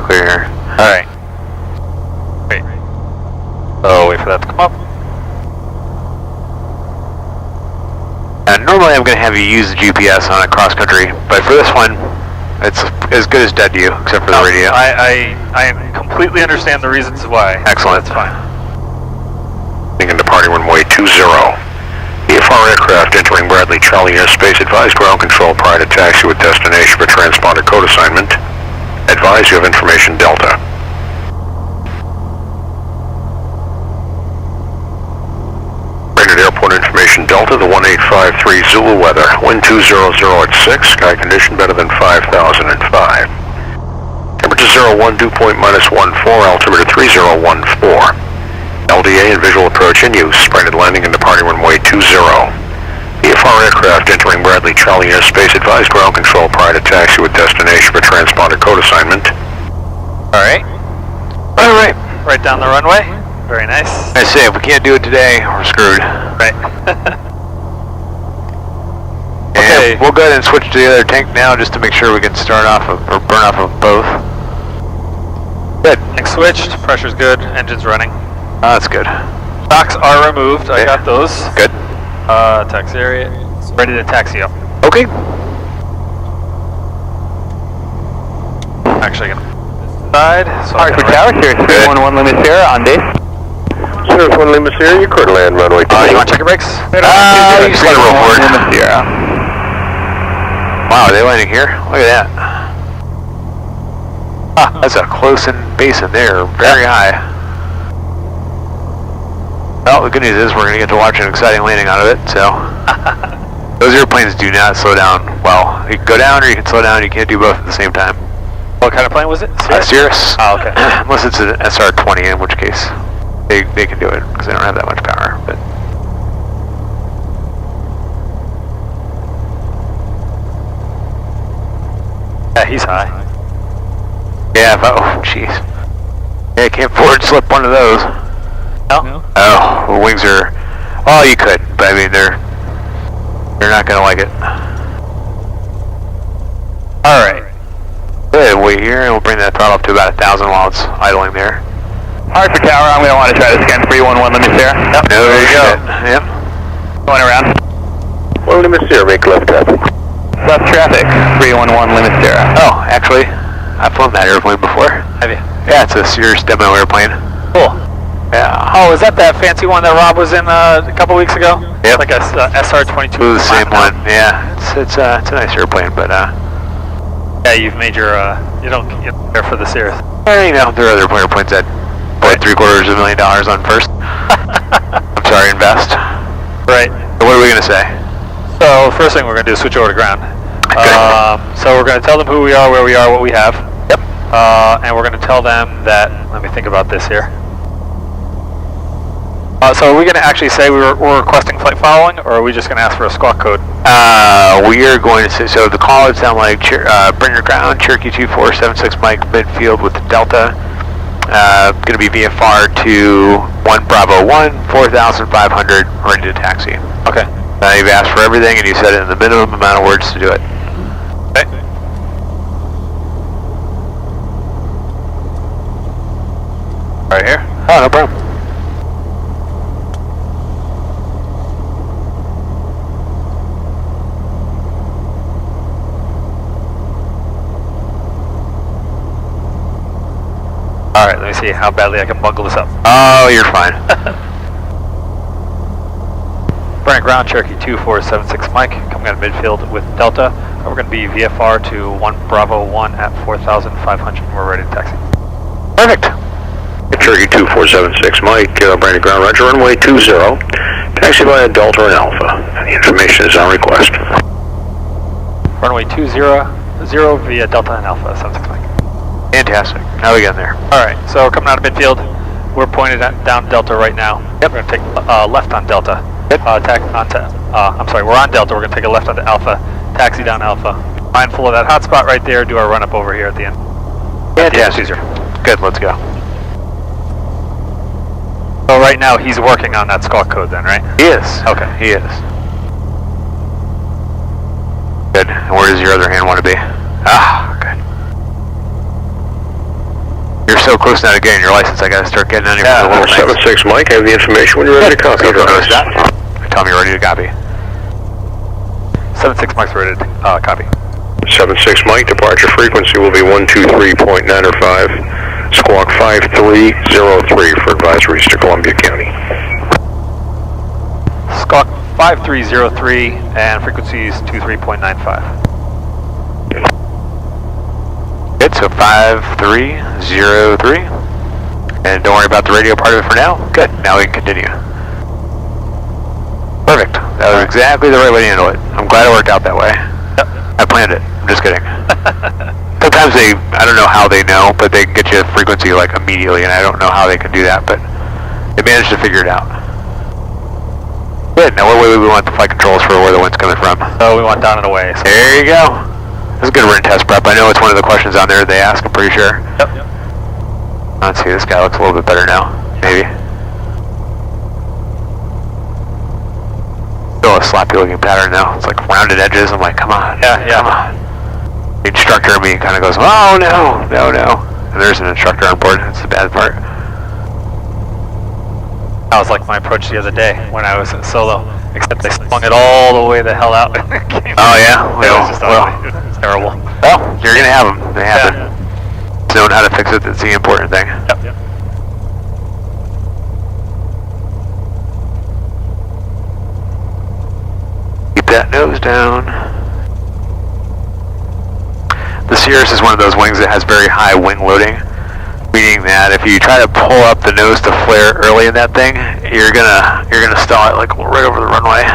clear here. Alright. Wait. Oh, wait for that to come up. Normally I'm going to have you use the GPS on a cross country, but for this one, it's as good as dead to you, except for the radio. I completely understand the reasons why. Excellent. That's fine. Departing runway 20. VFR aircraft entering Bradley Charlie airspace. Advise ground control prior to taxi with destination for transponder code assignment. Advise you have information Delta. Rated airport information Delta, the 1853 Zulu weather. Wind 200 at 6, sky condition better than 5005. Temperature 01, dew point -14, altimeter 3014. LDA and visual approach in use. Splendid landing and departing runway 20. VFR aircraft entering Bradley Charlie airspace. Advise ground control prior to taxi with destination for transponder code assignment. Alright. Alright. Right down the runway. Very nice. I say, if we can't do it today, we're screwed. Right. Okay. And we'll go ahead and switch to the other tank now just to make sure we can start off of, or burn off of both. Good. Tank switched. Pressure's good. Engine's running. Oh, that's good. Shocks are removed. I got those. Good. Taxi area. Ready to taxi up. Okay. Actually, gonna side. So Alright, for tower, Sirius 311 Lima Sierra on base. Sirius 1 Lima Sierra, you could land runway 20. You want to check your brakes? You just let it roll forward. Lima Sierra. Wow, are they landing here? Look at that. Ah, that's a close-in basin there. Very high. Well, the good news is we're going to get to watch an exciting landing out of it, so. Those airplanes do not slow down well. You can go down or you can slow down, you can't do both at the same time. What kind of plane was it? Cirrus. Oh, okay. Unless it's an SR-20, in which case they can do it, because they don't have that much power. But yeah, he's high. yeah, oh, jeez. Yeah, I can't forward slip one of those. No? Oh, the wings are... Oh, you could, but I mean, they're not going to like it. Alright. Good, wait here, and we'll bring that throttle up to about 1,000 while it's idling there. Alright, for tower, I'm going to want to try this again. 311 Lima Sierra. Yep, there you go. Yep. Going around. 1 Lima Sierra, make left traffic. Left traffic, 311 Lima Sierra. Oh, actually, I've flown that airplane before. Have you? Yeah, it's a Cirrus demo airplane. Cool. Yeah. Oh, is that fancy one that Rob was in a couple weeks ago? Yep. Like a SR-22. The same one. Yeah, it's a nice airplane, but yeah, you've made your you don't get there for the Cirrus. you know, there are other airplanes that put $750,000 on first. I'm sorry, invest. Right. So what are we gonna say? So first thing we're gonna do is switch over to ground. So we're gonna tell them who we are, where we are, what we have. Yep. And we're gonna tell them that. Let me think about this here. So are we going to actually say we're requesting flight following, or are we just going to ask for a squawk code? We are going to say, so the call would sound like bring your ground, Cherokee 2476 Mike, midfield with the Delta. Going to be VFR to 1 Bravo 1, 4,500, ready to taxi. Okay. You've asked for everything and you said it in the minimum amount of words to do it. Okay. Right here? Oh, no problem. Alright, let me see how badly I can bungle this up. Oh, you're fine. Brent ground, Cherokee 2476 Mike, coming out of midfield with Delta. We're going to be VFR to 1 Bravo 1 at 4,500. We're ready to taxi. Perfect. Cherokee 2476 Mike, Brandon ground, roger, runway 20. Taxi via Delta and Alpha. The information is on request. Runway 20 via Delta and Alpha, 76 Mike. Fantastic. How are we getting there? Alright, so we're coming out of midfield. We're pointed down Delta right now. Yep. We're going to take left on Delta. Yep. I'm sorry, we're on Delta. We're going to take a left onto Alpha, taxi down Alpha. Mindful of that hotspot right there, do our run up over here at the end. Fantastic. Good, let's go. So right now he's working on that squawk code then, right? He is. Okay. He is. Good. And where does your other hand want to be? Ah, good. so close now to getting your license, I gotta start getting on you for the little things. 76 Mike, I have the information when you're ready to copy. Tell me you're ready to copy. 76 Mike's ready to copy. 76 Mike, departure frequency will be 123.9 or 5. Squawk 5303 for advisories to Columbia County. Squawk 5303 and frequency is 23.95. Good, so 5303. And don't worry about the radio part of it for now. Good, now we can continue. Perfect. That was exactly the right way to handle it. I'm glad it worked out that way. Yep. I planned it. I'm just kidding. Sometimes I don't know how they know, but they can get you a frequency like immediately, and I don't know how they can do that, but they managed to figure it out. Good, now what way we want the flight controls for where the wind's coming from? So we want down and away. So. There you go. This is a good written test prep. I know it's one of the questions on there they ask, I'm pretty sure. Yep. Let's see, this guy looks a little bit better now. Maybe. Still a sloppy looking pattern now. It's like rounded edges. I'm like, come on. Yeah. Come on. The instructor in me kind of goes, oh no. And there's an instructor on board. That's the bad part. That was like my approach the other day when I was solo, except they swung it all the way the hell out. Oh yeah? It was just ugly. It was terrible. Well, you're going to have them. They happen. Knowing how to fix it, that's the important thing. Yep. Keep that nose down. The Cirrus is one of those wings that has very high wing loading, meaning that if you try to pull up the nose to flare early in that thing, you're gonna stall it like right over the runway.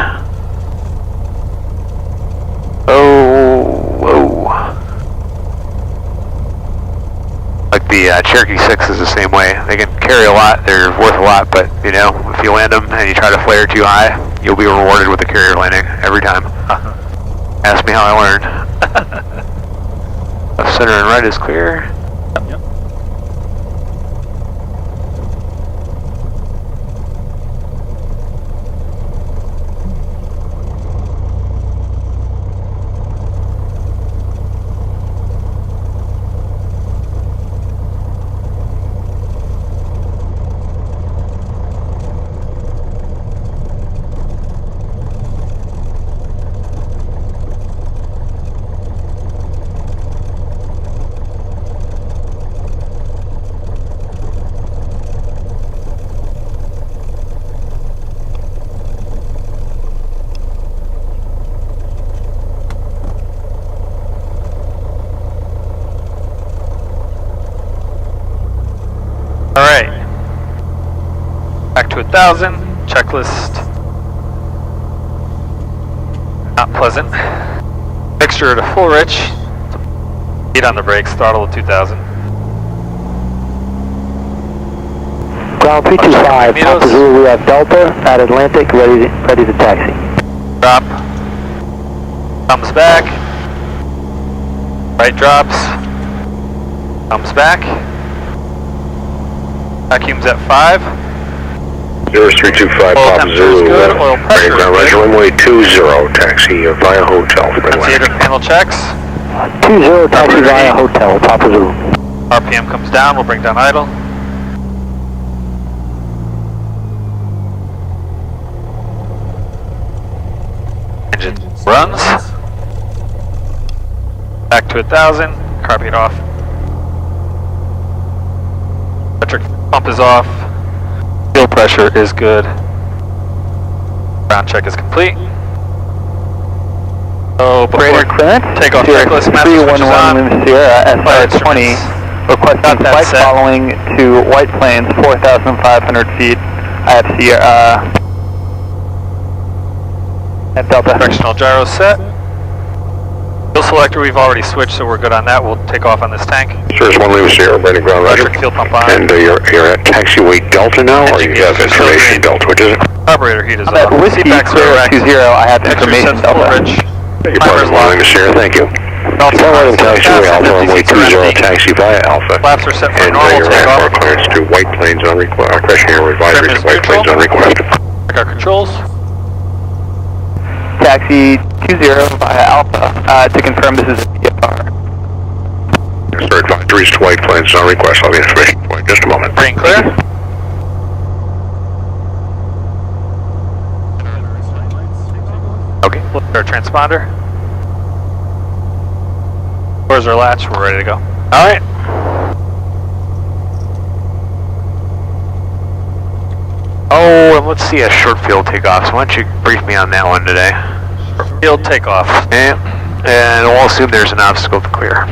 Oh, whoa. Like the Cherokee 6 is the same way. They can carry a lot, they're worth a lot, but you know, if you land them and you try to flare too high, you'll be rewarded with a carrier landing every time. Ask me how I learned. Left, center, and right is clear. Yep. Alright. Back to 1,000. Checklist. Not pleasant. Mixture to full rich. Feet on the brakes, throttle to 2,000. Ground 325, Papa Zulu, we have Delta at Atlantic, ready to taxi. Drop. Comes back. Right drops. Comes back. Vacuum's at 5. 0325 Oil Papa temperature is Zulu. good. Oil pressure Ground is Roger, good. runway 20, taxi via hotel for Theater Atlantic. panel checks. 20, taxi via hotel, Papa Zulu. RPM comes down. We'll bring down idle. Engine runs. Back to 1,000. Carb heat off. Electric pump is off. Fuel pressure is good. Ground check is complete. So before takeoff checklist, master switch is on. 311 Sierra Flight SR-20, instruments. requesting Got that flight set. following to White Plains, 4,500 feet. I have Sierra, at Delta. Directional gyro set. Fuel selector we've already switched, so we're good on that. We'll take off on this tank. Cirrus 1 Lima Sierra, Brandon Ground Roger. Electric fuel pump on. And you're at taxiway Delta now, or you have information Delta, which is it? Carburetor heat is I'm at on. Whiskey Seatbacks are Sierra erect. 20, I have Extra information sets full Delta. rich. You're Timer's Brandon 1 Lima locked. Sierra, thank you. Delta Delta taxiway Alpha, runway 20, empty. taxi via Alpha. Flaps are set for And normal you're at our takeoff. clearance to White Plains on request, crashing air advisory Trim to is White Plains neutral. on request. Check our controls. Taxi 20 via Alpha, to confirm this is a VFR. Their advisories to white planes on request. I'll have the information for you in just a moment. Green clear. Okay. Look at our transponder. Doors are latched, we're ready to go. Alright. Oh, and let's see a short field takeoff. So why don't you brief me on that one today? Field takeoff. Yeah. And we'll assume there's an obstacle to clear.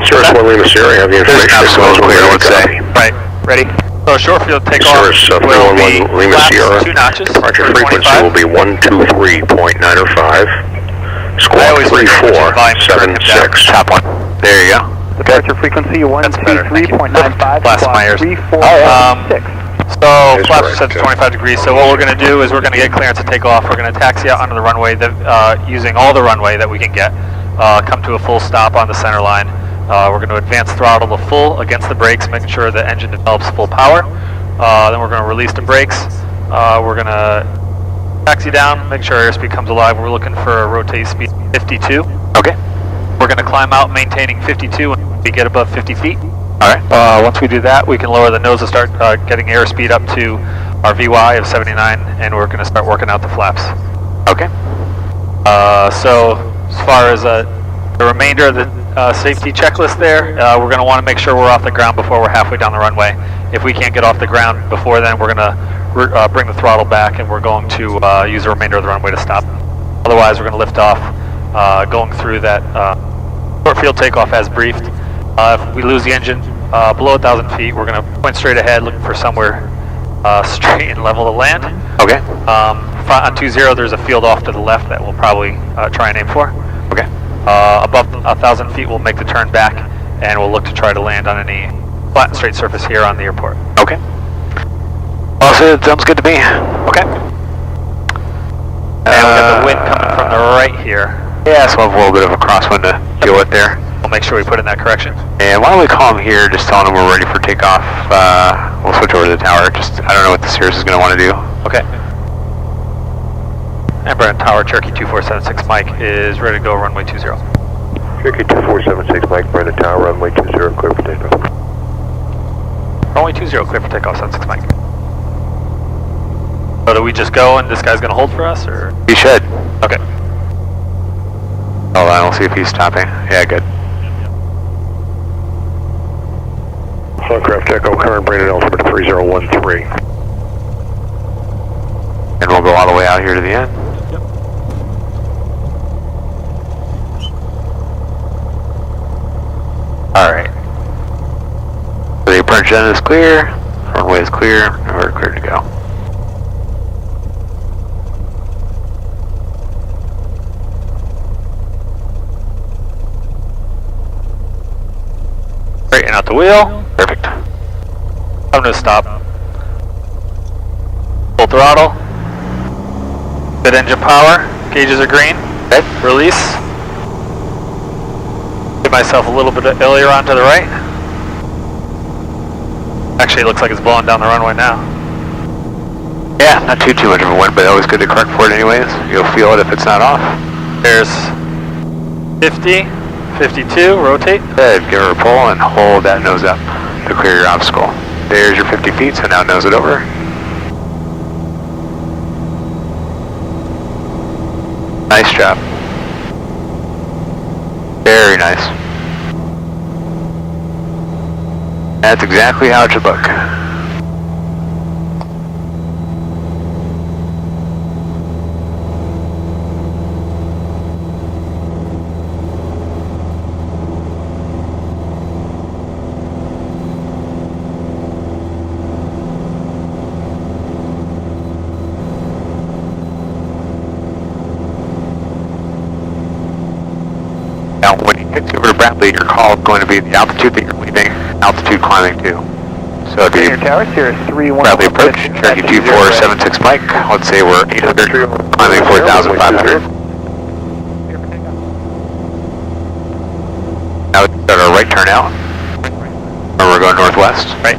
Cirrus 1 Lima Sierra, have the There's information. an obstacle to clear, let's say. Right, ready? So short field takeoff Cirrus will be 311 Lima Sierra. flaps 2 notches. Departure for frequency 25. will be 123.905. I Squawk always forget which volume to turn him down. 3476. Top one. There you go. Departure frequency That's better, thank you. 123.95, Blast my ears. 3476. So That's flaps are correct, set to 25 degrees. So what we're going to do is we're going to get clearance to take off. We're going to taxi out onto the runway that, using all the runway that we can get. Come to a full stop on the center line. We're going to advance throttle to full against the brakes, making sure the engine develops full power. Then we're going to release the brakes. We're going to taxi down, make sure airspeed comes alive. We're looking for a rotate speed 52. Okay. We're going to climb out maintaining 52 when we get above 50 feet. Alright. Once we do that, we can lower the nose and start getting airspeed up to our VY of 79, and we're going to start working out the flaps. Okay. So as far as the remainder of the safety checklist there, we're going to want to make sure we're off the ground before we're halfway down the runway. If we can't get off the ground before then, we're going to bring the throttle back, and we're going to use the remainder of the runway to stop. Otherwise, we're going to lift off, going through that short field takeoff as briefed. If we lose the engine below 1,000 feet, we're going to point straight ahead, looking for somewhere straight and level to land. Okay. On 20, there's a field off to the left that we'll probably try and aim for. Okay. Above 1,000 feet, we'll make the turn back, and we'll look to try to land on any flat and straight surface here on the airport. Okay. Also, it sounds good to me. Okay. And we got the wind coming from the right here. Yeah, so we'll have a little bit of a crosswind to deal with there. We'll make sure we put in that correction. And why don't we call them here, just telling them we're ready for takeoff. We'll switch over to the tower. Just, I don't know what the Cirrus is going to want to do. Okay. And Brandon Tower, Cherokee 2476 Mike is ready to go runway 20. Cherokee 2476 Mike, Brandon Tower, runway 20, clear for takeoff. Runway 20, clear for takeoff, 76 Mike. So do we just go and this guy's going to hold for us, or? He should. Okay. Hold on, we'll see if he's stopping. Yeah, good. Aircraft Echo, current Brandon altimeter 3013. And we'll go all the way out here to the end. Alright. So the approach end is clear, runway is clear, and we're clear to go. Straighten out the wheel. Perfect. I'm going to stop. Full throttle. Good engine power. Gauges are green. Okay. Release. Give myself a little bit of aileron to the right. Actually, it looks like it's blowing down the runway now. Yeah, not too much of a wind, but always good to correct for it anyways. You'll feel it if it's not off. There's 50, 52, rotate. Good, give her a pull and hold that nose up to clear your obstacle. There's your 50 feet, so now nose it over. Nice job. Very nice. That's exactly how it should look. Now, when you get over to Bradley, your call is going to be the altitude that you're leaving, altitude climbing to. So it'd be Tower, Cirrus 31. Bradley approach, Cherokee 2476 Mike. Let's say we're 800, climbing 4,500. Now we've got our right turn out, or we're going northwest. Right.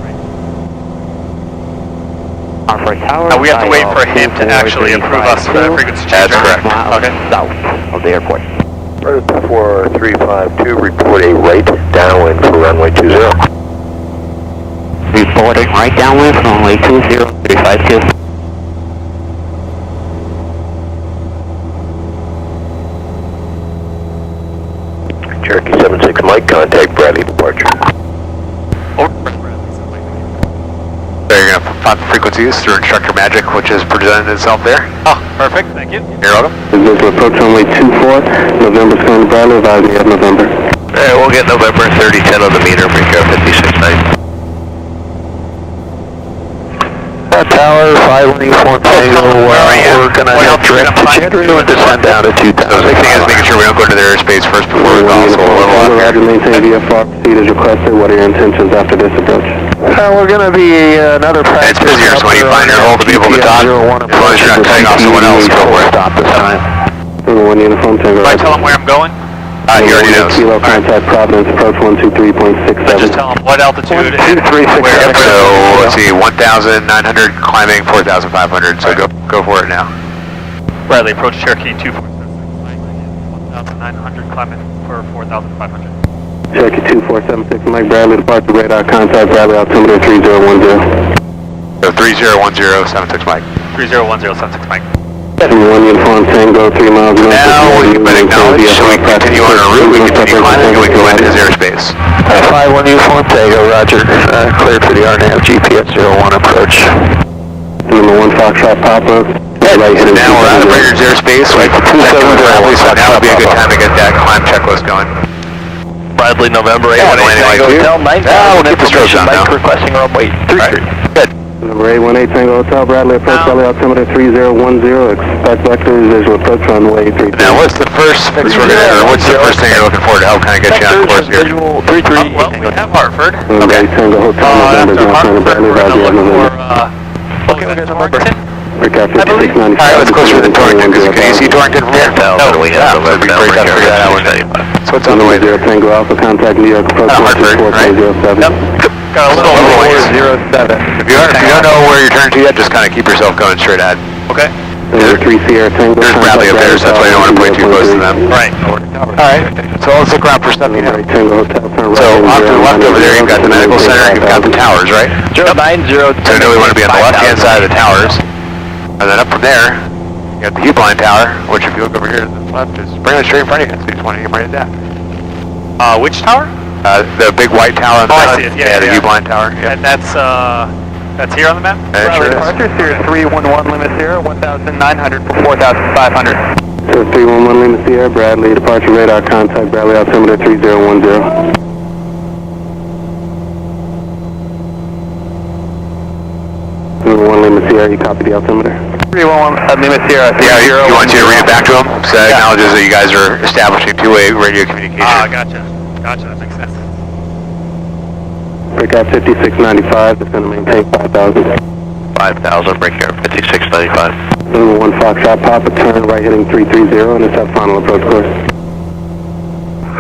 Tower. Now we have to wait for him to actually approve us for the frequency change. That's correct. Okay. South of the airport. 4352, report a right downwind for runway 20. Reporting right downwind for runway 20352. Cherokee 76 Mike, contact Bradley departure. So you're going to find the frequencies through instructor magic, which has presented itself there. Oh, perfect, thank you. You're welcome. Visual approach runway 24, November's going to Bradley, advise me of November. We'll get November 3010 on the meter, bring care 569. Tower, 5 uniform Tango, we're going to drift to Chandru and descend down to 2000. So the big thing is making sure we don't go into their airspace first before we go, so we'll level up Roger, maintain VFR, proceed as requested. What are your intentions after this approach? We're going to be another practice. It's busier, so when you find your hole to be able to talk, as long as you're not cutting off someone else, go for it. Stop this time. 1 uniform Tango. Do I tell them where I'm going? He already knows. Kilo contact Providence, approach 123.67. Just tell them what altitude and 123.67. where. So let's see, 1,900 climbing, 4,500. So go for it now. Bradley, approach Cherokee 247. 1,900 climbing for 4,500. Cherokee 2476, Mike Bradley, departure radar contact Bradley, altimeter 3010. So 301076 Mike. 301076 Mike. 1 uniform Tango, 3 miles north. Now we can acknowledge, so we can continue on our route, we continue climbing, and we can go into his airspace. 5-1 uniform Tango, roger. Cleared for the RNAV GPS 01 approach. Number 1 Foxtrot Papa. So now we're out of Bridger's airspace, we can so now would be a good time to get that climb checklist going. Bradley, November 8, Tango Hotel, 9,000 we'll keep the strokes on now. Requesting runway 33. Good. Number 818 Tango Hotel, Bradley, approach Bradley, altimeter 3010, expect vectors, visual approach runway 33. Now what's the first fix we're going to, or what's the first thing you're looking for to help kind of get you on course here? Visual 33. Well, we have Hartford. Okay. Tango Hotel, November's After not Hartford, Bradley, we're advise going to me of look November. for, Torrington. Recap 5695. Alright, let's go through the Torrington, because can you see Torrington from here? No, we have It'd be great to figure that out. So what's on the way there? Tango Alpha, contact New York, approach Hartford, right? 124.07. Got a little ways. 407. If you don't know where you're turning to yet, just kind of keep yourself going straight ahead. Okay. Number 3 Sierra Tango. There's Bradley up there, so that's why you don't want to play too close to them. Right. Alright, so let's look around for stuff. Number 8 Tango Hotel, turn right. So off to the left over there, you've got the medical center, you've got the towers, right? 090. So we want to be on the left-hand side of the towers. And then up from there, you got the U-blind tower, which if you look over here to the left is pretty much straight in front of you, so you just want to get right at that. Which tower? The big white tower on the Oh, I side. see it. Yeah, the yeah. U-blind tower. Yeah. And that's here on the map? It sure is. Departure, Sierra 311 Lima Sierra, 1,900 for 4,500. 311 Lima Sierra, Bradley, departure radar contact Bradley, altimeter 3010. Number 1 Lima Sierra, you copy the altimeter? 311 Lima Sierra. Yeah, you want you to read it back to him? So that acknowledges that you guys are establishing two-way radio communication. Ah, gotcha. Gotcha, that makes sense. Breakout 5695, it's going to maintain 5,000. 5,000, break air 5695. Number 1 Foxtrot Papa, turn right heading 330, intercept final approach course.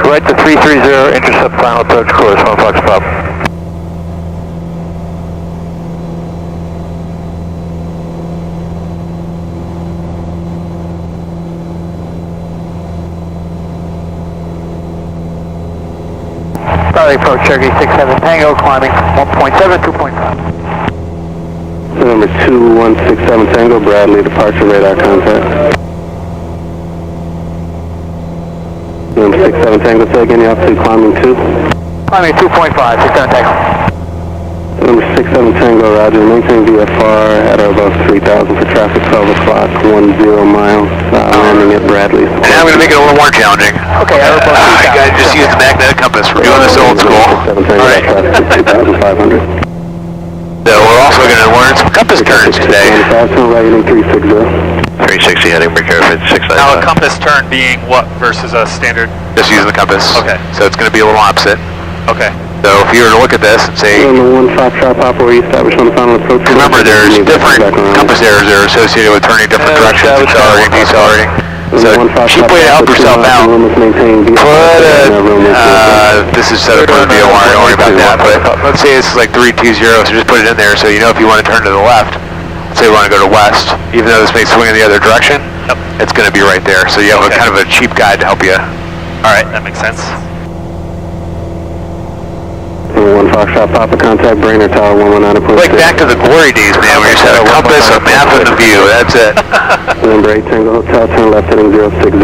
Right to 330, intercept final approach course, 1 Fox Pop. Bradley approach Cherokee 67 Tango, climbing 1.7, 2.5. Number 2167 Tango, Bradley, departure radar contact. Number 67 Tango, say again, you have to climbing 2. Climbing 2.5, 67 Tango. Number 67 Tango, roger, maintain VFR at or above 3,000 for traffic 12 o'clock, 10 miles, landing at Bradley. And I'm going to make it a little more challenging. Okay, You guys just use the magnetic compass. We're doing this old school. Alright. Traffic 2,500. So we're also going to learn some compass turns today. 25, turn right heading 360. 360 heading, break air 5695. Now a compass turn being what versus a standard? Just using the compass. Okay. So it's going to be a little opposite. Okay. So if you were to look at this and say, Number 1 Foxtrot Papa, where you establish on the final approach. remember there's different compass errors that are associated with turning different directions, accelerating, decelerating. So cheap way to help yourself out, this is set up on the VOR, don't worry about that, but let's say it's like 320, so just put it in there so you know if you want to turn to the left, let's say we want to go to west, even though this may swing in the other direction, it's going to be right there, so you have a kind of a cheap guide to help you Alright, that makes sense. 1 Foxtrot, Papa, contact Brainerd Tower 119.6. Like back to the glory days, man, where you just had a compass, a map, and a view. That's it. Number 8 Tango Hotel, turn left heading 060.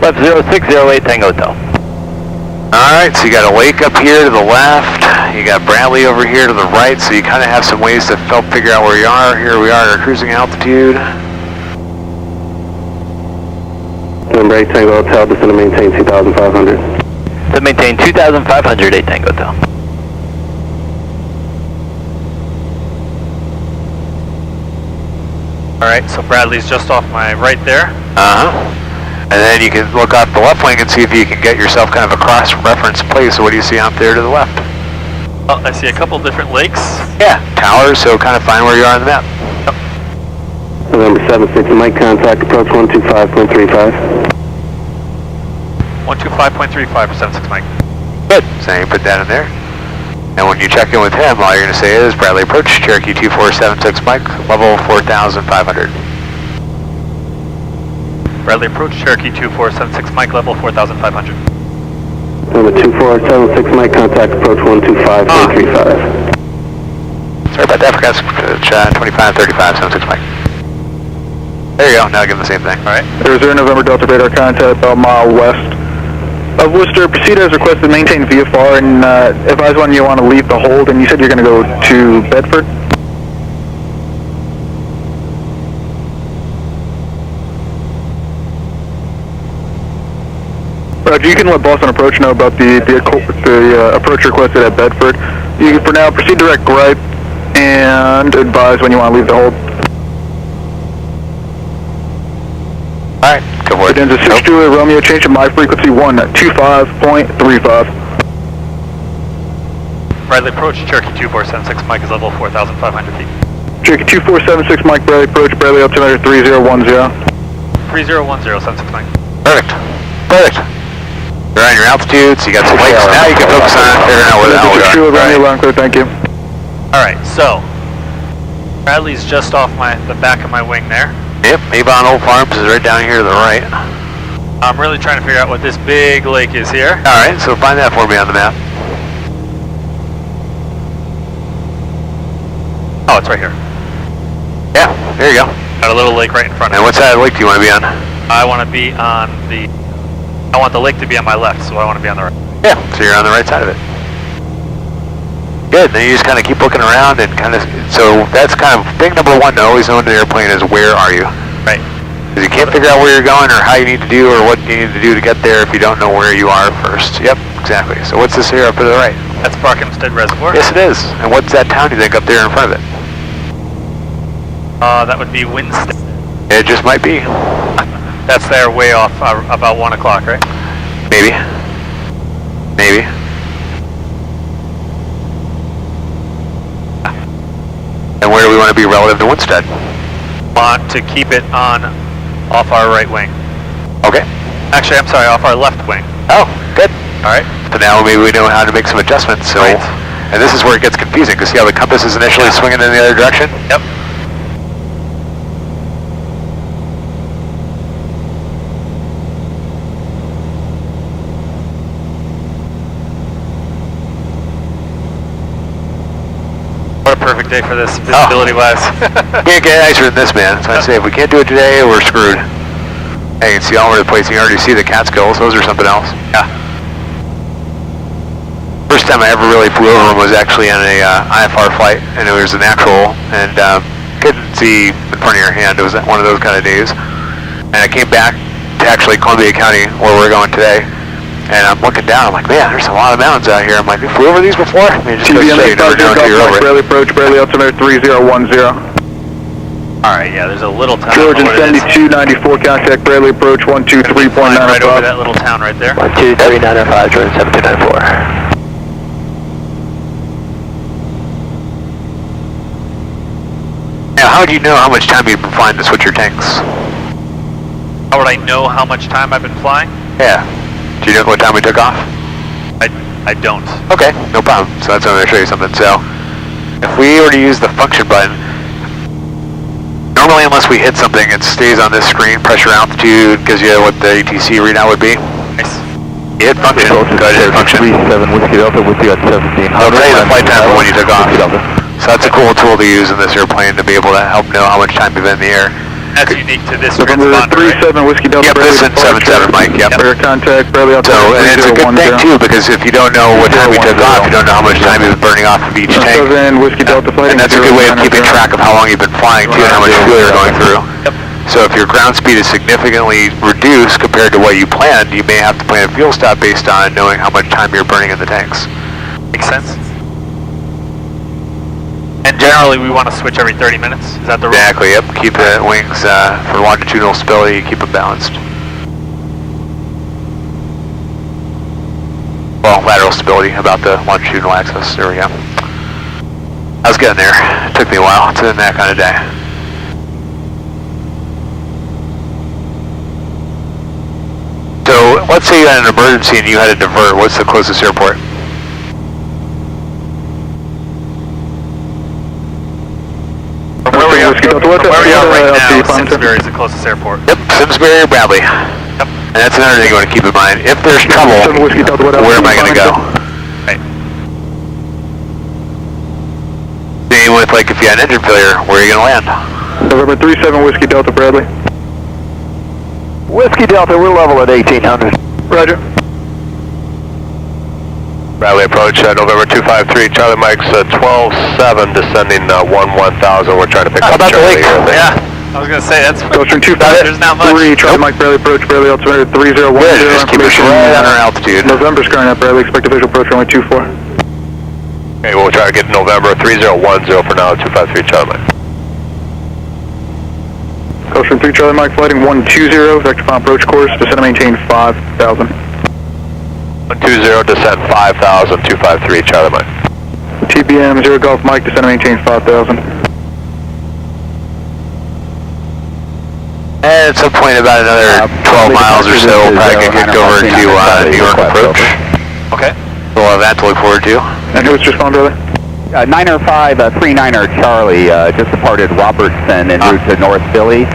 Left 0608 Tango Hotel. Alright, so you got a lake up here to the left, you got Bradley over here to the right, so you kind of have some ways to help figure out where you are. Here we are at our cruising altitude. Number 8 Tango Hotel, descend to maintain 2,500. To maintain 2,500 8 Tango Hotel. Alright, so Bradley's just off my right there. Uh-huh. And then you can look off the left wing and see if you can get yourself kind of a cross-reference place. So what do you see out there to the left? Oh, I see a couple different lakes. Yeah, towers, so kind of find where you are on the map. November 76, Mike, contact approach 125.35. 125.35 for 76 Mike. Good. So you put that in there. And when you check in with him, all you're going to say is Bradley approach, Cherokee 2476 Mike, level 4,500. Bradley approach, Cherokee 2476 Mike, level 4,500. Number 2476 Mike, contact approach 125.35. Sorry about that, forgot to 2535, 76 Mike. There you go, now give him the same thing. Alright. Arizona November Delta Radar contact about a mile west of Worcester. Proceed as requested, maintain VFR, and advise when you want to leave the hold, and you said you're going to go to Bedford? Roger, you can let Boston Approach know about the approach requested at Bedford. You can, for now, proceed direct right, and advise when you want to leave the hold. Alright, go for it. Into 6 Juliet Romeo, change to my frequency 125.35. Bradley approach, Cherokee 2476 Mike is level 4,500 feet. Cherokee 2476 Mike, Bradley approach, Bradley altimeter 3010. 3010, 76 Mike. Perfect. Perfect. You're on your altitude, so you got some lakes. Now you can focus on figuring out where the hell we are. 6 Juliet Romeo, long clear, thank you. Alright, so Bradley's just off the back of my wing there. Yep, Avon Old Farms is right down here to the right. I'm really trying to figure out what this big lake is here. Alright, so find that for me on the map. Oh, it's right here. Yeah, there you go. Got a little lake right in front of And me. what side of the lake do you want to be on? I want to be on I want the lake to be on my left, so I want to be on the right. Yeah, so you're on the right side of it. Good, then you just kind of keep looking around and kind of, so that's kind of thing number one to always know in the airplane is where are you? Right. Because you can't figure out where you're going or how you need to do or what you need to do to get there if you don't know where you are first. Yep, exactly. So what's this here up to the right? That's Barkhamstead Reservoir. Yes, it is. And what's that town you think up there in front of it? That would be Winstead. It just might be. That's there way off, about 1 o'clock, right? Maybe. Maybe. And where do we want to be relative to Winstead? Want to keep it off our right wing. Okay. Actually, I'm sorry, off our left wing. Oh, good. Alright. So now maybe we know how to make some adjustments. So, Right. And this is where it gets confusing, because see how the compass is initially swinging in the other direction? Yep. What a perfect day for this, visibility-wise. Can't get nicer than this, man. So I say, if we can't do it today, we're screwed. Hey, you can see all over the place. You can already see the Catskills. Those are something else. Yeah. First time I ever really flew over them was actually on a IFR flight, and it was an actual, and couldn't see in front of your hand. It was one of those kind of days. And I came back to actually Columbia County, where we're going today, and I'm looking down. I'm like, man, there's a lot of mountains out here. I'm like, we flew over these before? I mean, just goes to show you never know until you're over it. Bradley approach, Bradley altimeter 3010. Alright, yeah, there's a little town. Georgia 7294, contact Bradley approach 123.95. Right over that little town right there. 123.95, Jordan 7294. Now, how do you know how much time you've been flying to switch your tanks? How would I know how much time I've been flying? Yeah. Do you know what time we took off? I don't. Okay, no problem. So that's going to show you something. So, if we were to use the function button, normally unless we hit something, it stays on this screen. Pressure altitude gives you what the ATC readout would be. Nice. You hit function. Go ahead, hit function. 37 Whiskey Delta with you at 17. I'll tell you the flight time for when you took off. So that's a cool tool to use in this airplane to be able to help know how much time you've been in the air. That's unique to this November transponder, 37 Whiskey Delta. Yep, this is 77, Mike, yep. Radar contact, barely So, and it's a good thing too, because if you don't know what time you took off, you don't know how much time you've been burning off of each tank. 7 Whiskey Delta flight. And that's a good way of keeping track of how long you've been flying too, and how much fuel you're going through. Yep. So if your ground speed is significantly reduced compared to what you planned, you may have to plan a fuel stop based on knowing how much time you're burning in the tanks. Makes sense. And generally, we want to switch every 30 minutes. Is that the rule? Exactly, yep. Keep the wings for longitudinal stability, keep them balanced. Well, lateral stability, about the longitudinal axis. There we go. I was getting there. It took me a while. It's been that kind of day. So, let's say you had an emergency and you had to divert. What's the closest airport? Where we are right now, Simsbury is the closest airport. Yep, Simsbury or Bradley. Yep. And that's another thing you want to keep in mind. If there's trouble, where am I going to go? Right. Same with, like, if you had an engine failure, where are you going to land? November 37 Whiskey Delta, Bradley. Whiskey Delta, we're level at 1800. Roger. Bradley approach, November 253, Charlie Mike's 12-7, descending 1-1000. We're trying to pick up Charlie here. Yeah, I was going to say, that's... Gulfstream 253, There's not much. Charlie Mike, Bradley approach, Bradley altimeter 3010. Just keep us right on our altitude. November's current at Bradley, expect official approach runway 24. Okay, we'll try to get November 3010 for now, 253, Charlie Mike. Gulfstream 3, Charlie Mike, flighting 120, vector final approach course, descend and maintain 5,000. 120, descend 5,000, 253, Charlie Mike. TBM 0 Golf Mike, descend and maintain 5,000. And at some point, about another 12 miles or so, we'll probably get kicked over to New York approach. Okay. We'll have that to look forward to. And who's just phone, brother? 90539 Charlie, just departed Robertson en route to North Philly.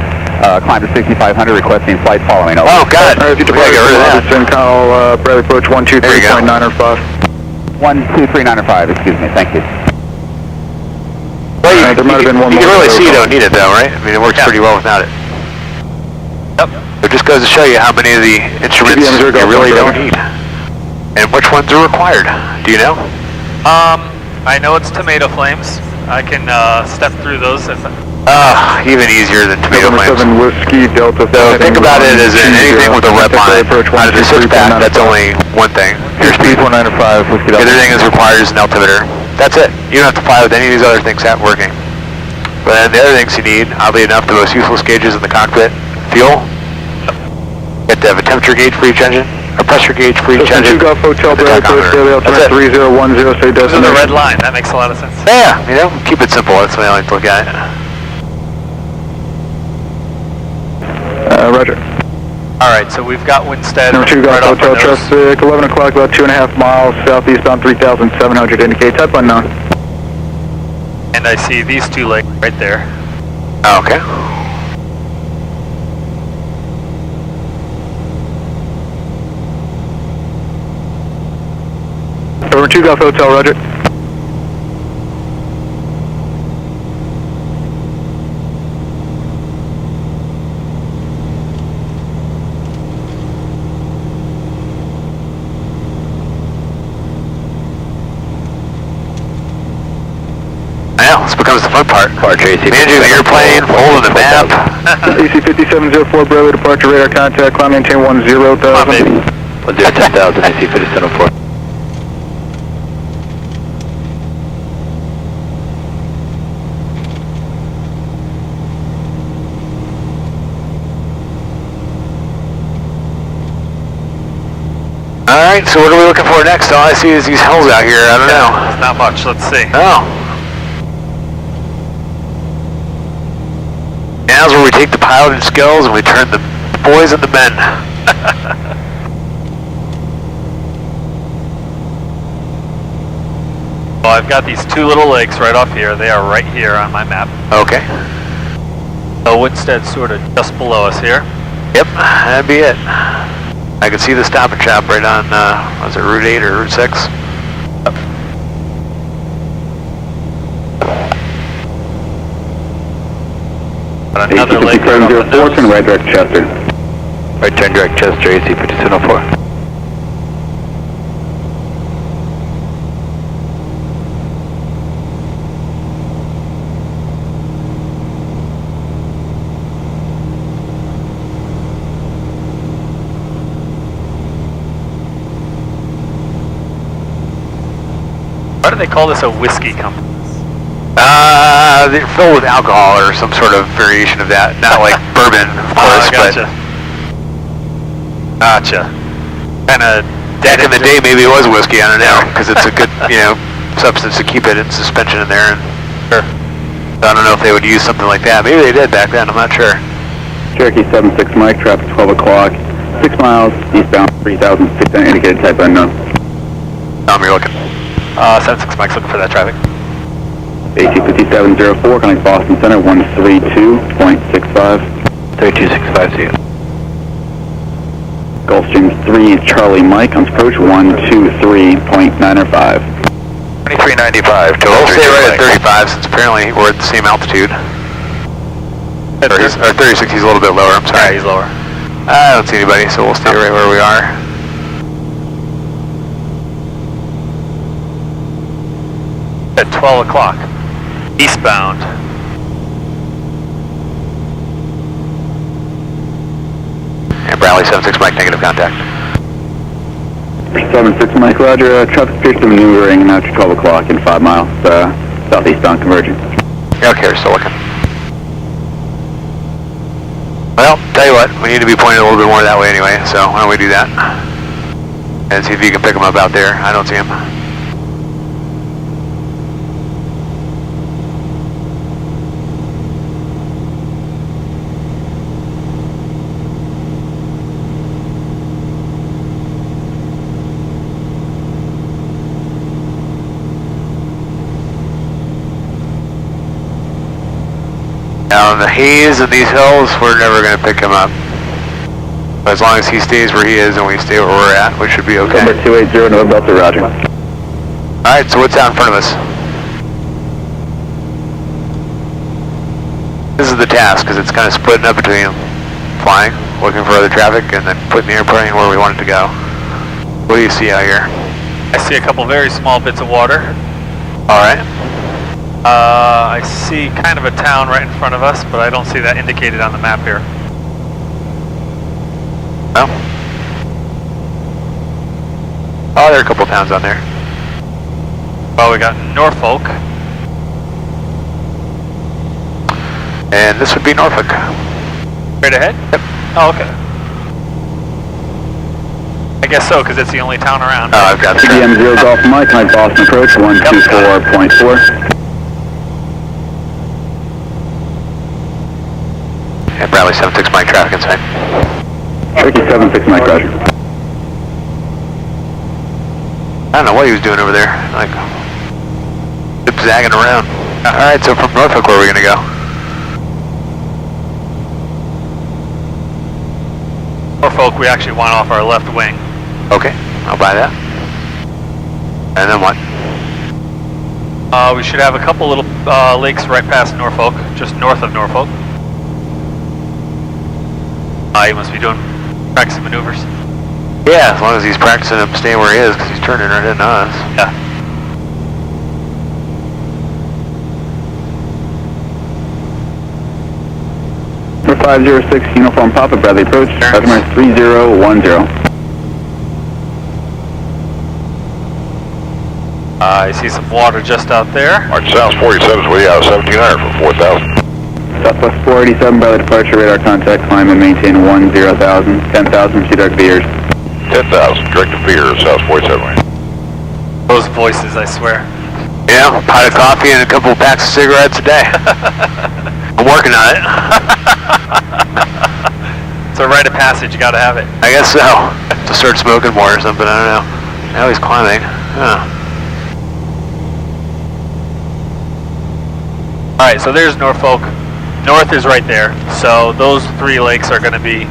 Climb to 6500, requesting flight following. Over. Oh, God. If you depart Robertson, call Bradley approach 123.905. 12395, excuse me, thank you. Well, there might have been one you more. can really see you don't need it, though, right? I mean, it works pretty well without it. Yep. It just goes to show you how many of the instruments you really don't need. And which ones are required. Do you know? I know it's tomato flames. I can step through those if... Even easier than tomato flames. 7 Whiskey Delta. So think about it as in anything with a rep line. Out of the switchback, that's only one thing. Your speed 195, Whiskey Delta. Everything is required is an altimeter. That's it. You don't have to fly with any of these other things working. But then the other things you need, oddly enough, the most useless gauges in the cockpit: fuel. You have to have a temperature gauge for each engine, a pressure gauge for each engine. 2 Golf Hotel, Bradley approach, Daily altimeter 3010, say Those are destination. the red line. That makes a lot of sense. Yeah, you know, keep it simple. That's the way I like to look at it. Roger. All right, so we've got Winstead Number 2 Golf right off Hotel, our nose. traffic, 11 o'clock, about 2.5 miles, southeastbound 3,700, indicate type unknown. And I see these two legs right there. Okay. Number 2 Golf Hotel, roger. Now, this becomes the fun part. Managing the airplane, holding the map. AC 5704, Bradley, departure radar contact, climb maintain 10,000. Come on, baby. 10,000, AC 5704. Alright, so what are we looking for next? All I see is these hills out here. I don't know. It's not much. Let's see. Oh. Now's where we take the piloting skills and we turn the boys into men. Well, I've got these two little lakes right off here. They are right here on my map. Okay. So Winstead's sort of just below us here. Yep, that'd be it. I can see the Stop and Shop right on, was it Route 8 or Route 6? Another lake right off the nose. turn right direct Chester. Right turn direct Chester, AC 5704. Why do they call this a whiskey company? They're filled with alcohol or some sort of variation of that. Not like bourbon, of course, Gotcha. Gotcha. Kind of back in the day, maybe it was whiskey. I don't know, because it's a good, substance to keep it in suspension in there. And Sure. I don't know if they would use something like that. Maybe they did back then. I'm not sure. Cherokee 76 Mike, traffic 12 o'clock, 6 miles, eastbound 3006, indicated type unknown. You're looking. 76 Mike's looking for that traffic. AC 5704, calling Boston Center, 132.65. 3265, see you. Gulfstream 3, Charlie Mike, on approach 123.905. 2395, We'll stay right at 35 since apparently we're at the same altitude. Or 36, he's a little bit lower, I'm sorry. Yeah, he's lower. I don't see anybody, so we'll stay right where we are. At 12 o'clock. Eastbound. And Bradley 76 Mike, negative contact. 76 Mike, roger, traffic appears to be maneuvering now to 12 o'clock in 5 miles, southeastbound converging. Okay, we're still looking. Well, tell you what, we need to be pointed a little bit more that way anyway, so why don't we do that? And see if you can pick them up out there. I don't see them. Now in the haze in these hills, we're never going to pick him up. But as long as he stays where he is and we stay where we're at, we should be okay. Number 280, November Delta, roger. Alright, so what's out in front of us? This is the task, because it's kind of splitting up between flying, looking for other traffic, and then putting the airplane where we want it to go. What do you see out here? I see a couple very small bits of water. Alright. I see kind of a town right in front of us, but I don't see that indicated on the map here. No? Oh, there are a couple towns on there. Well, we got Norfolk. And this would be Norfolk. Straight ahead? Yep. Oh, okay. I guess so, because it's the only town around. Oh, I've got the CDM 0 Golf Mike, Mike Boston approach, 124.4. And Bradley 76 Mike, traffic inside. Cherokee 76 Mike, roger. I don't know what he was doing over there, like zigzagging around. Alright, so from Norfolk, where are we going to go? Norfolk, we actually want off our left wing. Okay, I'll buy that. And then what? We should have a couple little lakes right past Norfolk, just north of Norfolk. He must be doing practicing maneuvers. Yeah, as long as he's practicing him staying where he is, because he's turning right into us. Yeah. Number 506, Uniform Papa, Bradley approach, customer 3010. I see some water just out there. March South 47 is way out, 1700 for 4,000. Southwest 487, Bradley departure, radar contact, climb and maintain 10,000, 10,000, see direct Beers. 10,000, direct to Fear, South 47 range. Those voices, I swear. Yeah, a pot of coffee and a couple of packs of cigarettes a day. I'm working on it. It's a rite of passage, you gotta have it. I guess so. To start smoking more or something, I don't know. Now he's climbing. Huh. Alright, so there's Norfolk. North is right there. So those three lakes are going to be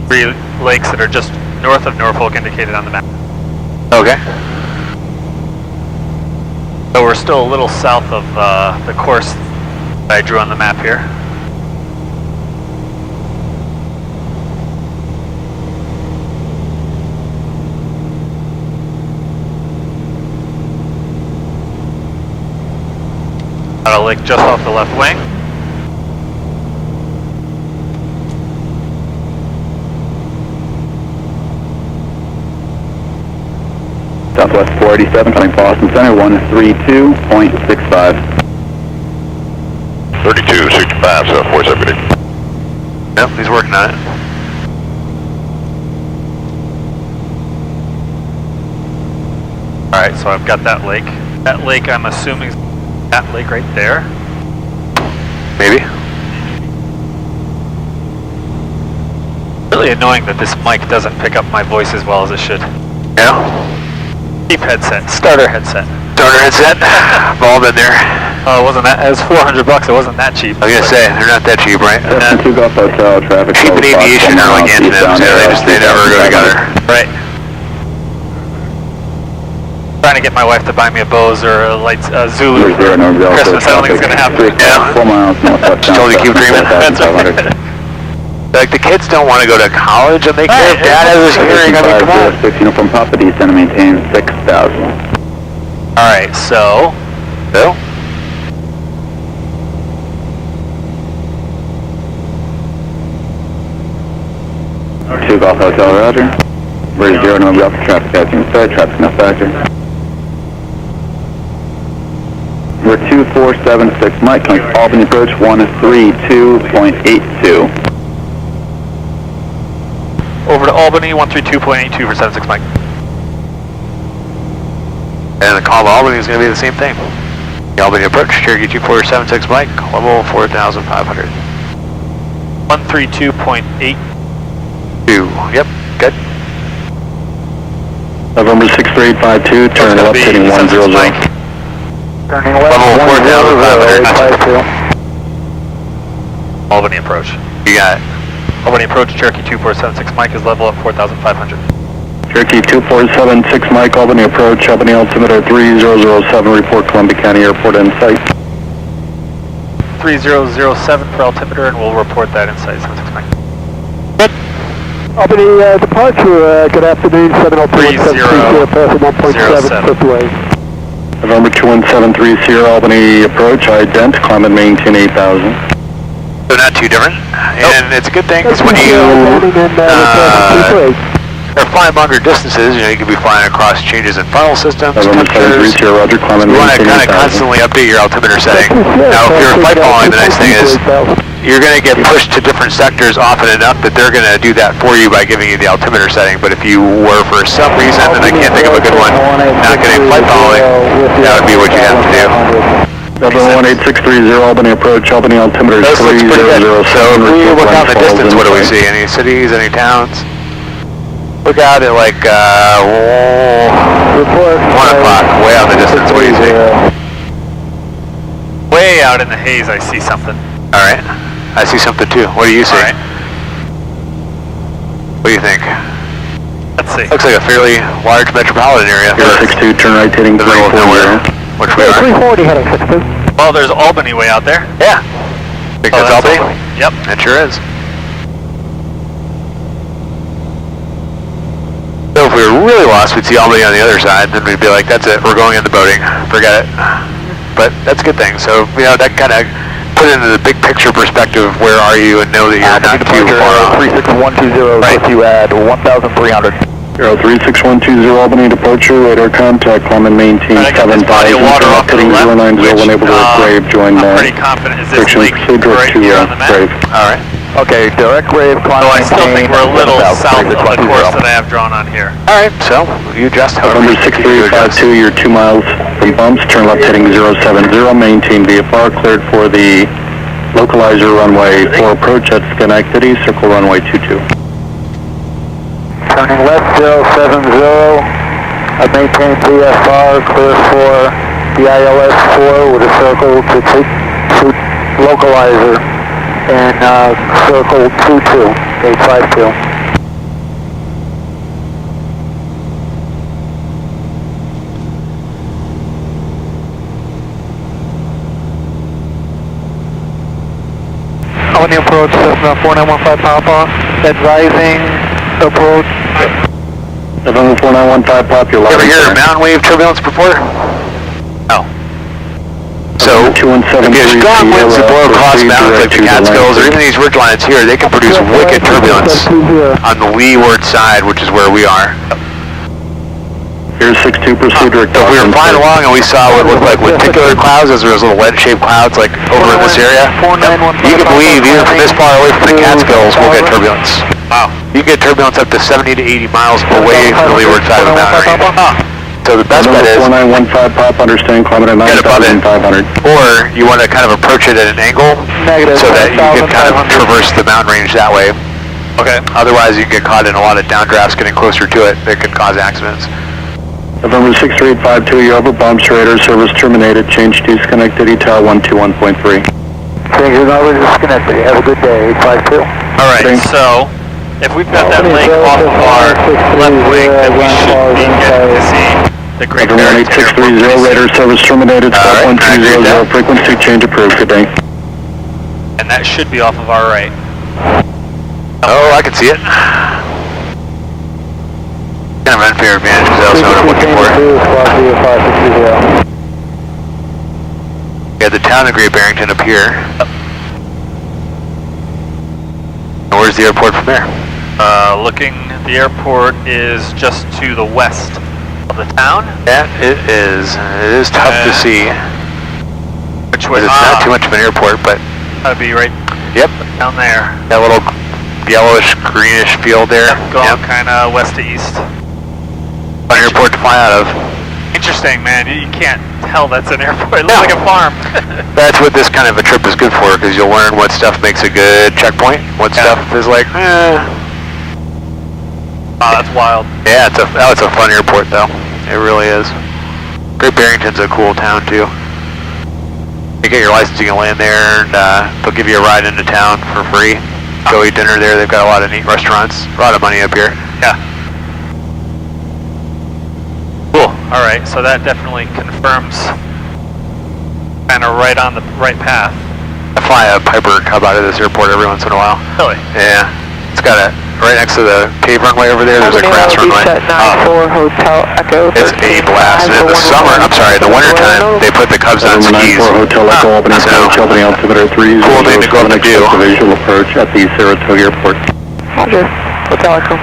three lakes that are just north of Norfolk indicated on the map. Okay. So we're still a little south of the course that I drew on the map here. Got a lake just off the left wing. Southwest 487 coming Boston Center, 132.65. 3265, so 470. Yep, he's working on it. Alright, so I've got that lake. That lake, I'm assuming, is that lake right there. Maybe. Really annoying that this mic doesn't pick up my voice as well as it should. Yeah. Cheap headset, starter headset. Starter headset. Ball in there. Oh, it wasn't that, it was $400, it wasn't that cheap. I was gonna say, they're not that cheap, right? Two Golf Hotel, traffic. Cheap and aviation are like antonyms, they never go together. Right. Trying to get my wife to buy me a Bose or a light Zulu for Christmas. I don't think it's gonna happen. Yeah. 4 miles northwest. Just totally keep dreaming. That's right. Like the kids don't want to go to college and they care. Dad has this hearing. I mean, come on. 6 uniform Papa, descend and maintain 6,000. Alright, so Bill? Two Golf Hotel, roger. Bridge 0, no Golf, traffic passing inside, traffic no factor. We're 2476 Mike, coming Albany approach 132.82. over to Albany, 132.82 for 76 Mike. And the call to Albany is going to be the same thing. The Albany approach, Cherokee 2476 Mike, level 4,500. 132.82. Yep, good. November 63852, turn left heading 100. Turning Level 4,500. Albany approach. You got it. Albany approach, Cherokee 2476 Mike is level up 4,500. Cherokee 2476 Mike, Albany approach, Albany altimeter 3007, report Columbia County Airport in sight. 3007 for altimeter, and we'll report that in sight, 76 Mike. Albany departure, good afternoon, 702-1730, passing 1.7, Fifthway. November 21730, Albany approach, ident, climb and maintain 8,000. So not too different. And it's a good thing because when you are flying longer distances, you know, you can be flying across changes in funnel systems, November temperatures. 730, roger, climb and You want to maintain kind of 8,000. constantly update your altimeter setting. Now, if you're flight following, the nice thing is you're going to get pushed to different sectors often enough that they're going to do that for you by giving you the altimeter setting. But if you were, for some reason, and I can't think of a good one, not getting flight following, that would be what you have to do. November 18630, Albany approach, Albany altimeter Those looks pretty good. 3007. So if we report look out in the landfalls distance, in what do we sight. see? Any cities, any towns? Look out at like 1 o'clock, way out in the distance. What do you see? Way out in the haze, I see something. All right, I see something too. What do you see? All right. What do you think? Let's see. Looks like a fairly large metropolitan area. 062, turn right heading The middle of nowhere, 340. which we are. 340 heading 62. Well, there's Albany way out there. Yeah. Think that's Albany? Yep. It sure is. So if we were really lost, we'd see Albany on the other side, then we'd be like, that's it, we're going into boating, forget it. But that's a good thing. So, you know, that kind of put into the big picture perspective of where are you and know that you're not too far off. 36120, Right. with you at 1,300. 36120, Albany departure, radar contact, climb and maintain Right, I got this 7,000. body of water off to the Heading left, 090, which, unable to grave, join I'm pretty confident is this restriction, lake proceed right to here on the map. grave. All right. Okay, direct grave, climb So I and still maintain think we're a little 7,000, south of the 320. course that I have drawn on here. All right, so you adjust however November you think you adjust. 6352, you're 2 miles from bumps, turn left heading 070, maintain VFR, cleared for the localizer runway 4 approach at Schenectady, circle runway 22. Turning left 070, I maintain VFR, clear for the ILS 4 with a circle to localizer and circle 22, 852. on the approach, Cessna 4915 Papa, advising approach. November 4915 Pop, you're You live. ever hear of mountain wave turbulence before? No. So, if you have strong winds that blow across mountains like the Catskills or even these ridge lines here, they can produce wicked turbulence on the leeward side, which is where we are. Here's 62, proceed direct. So if we were flying along and we saw what looked like lenticular clouds, as there was little wedge-shaped clouds like over in this area, you can believe even from this far away from the Catskills, we'll get turbulence. Wow. You can get turbulence up to 70 to 80 miles away from the leeward side of the mountain range. So the best bet is 4915 Pop, understand kilometer get above it, 9500. or you want to kind of approach it at an angle so that you can kind of traverse the mountain range that way. Okay. Otherwise, you can get caught in a lot of downdrafts getting closer to it that can cause accidents. November 63852, you're over bombs radar, service terminated, change to connectivity, tower 121.3. Thank you, now we're disconnected. Have a good day, 852. All right, so if we've got that lake off of our left wing, then we should be getting to see the Great November Barrington 1630, radar service terminated, All right, 1200, frequency change approved, good day. and that should be off of our right. Oh, I can see it. Kind of unfair advantage, is also what I'm looking for. We got the town of Great Barrington up here. And where's the airport from there? Looking, the airport is just to the west of the town. Yeah, it is. It is tough to see. Which way? It's not too much of an airport, but That'd be right yep, down there. that little yellowish, greenish field there. Going kind of west to east. Fun airport to fly out of. Interesting, man. You can't tell that's an airport. It looks like a farm. That's what this kind of a trip is good for, because you'll learn what stuff makes a good checkpoint, what stuff is like, Oh, that's wild. Yeah, it's a fun airport though. It really is. Great Barrington's a cool town too. You get your license, you can land there, and they'll give you a ride into town for free. Go eat dinner there. They've got a lot of neat restaurants. A lot of money up here. Yeah. Cool. All right. So that definitely confirms kind of right on the right path. I fly a Piper Cub out of this airport every once in a while. Really? Yeah. It's got a right next to the paved runway over there. There's a grass runway. Hotel Echo. It's a blast. And in the summer, I'm sorry, in the winter time, they put the Cubs on skis. Hotel Echo, Albany, Albany, altimeter 30. Cool thing to go up and do. Visual approach at the Saratoga Airport. Roger. Hotel Echo.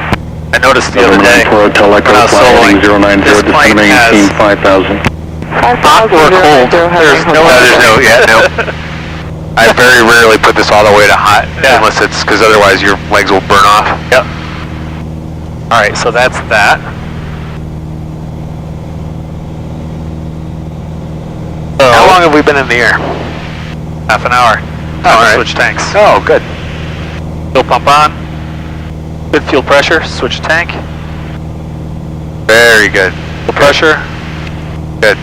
I noticed the other day Hotel Echo, when I was soloing, flying 090, this plane has descending 5000. hot or cold. There's no I very rarely put this all the way to hot, unless it's, because otherwise your legs will burn off. Yep. All right, so that's that. So, How long have we been in the air? half an hour. Oh, all right. Switch tanks. Oh, good. Fuel pump on. Good fuel pressure. Switch tank. Very good. Fuel pressure. Good.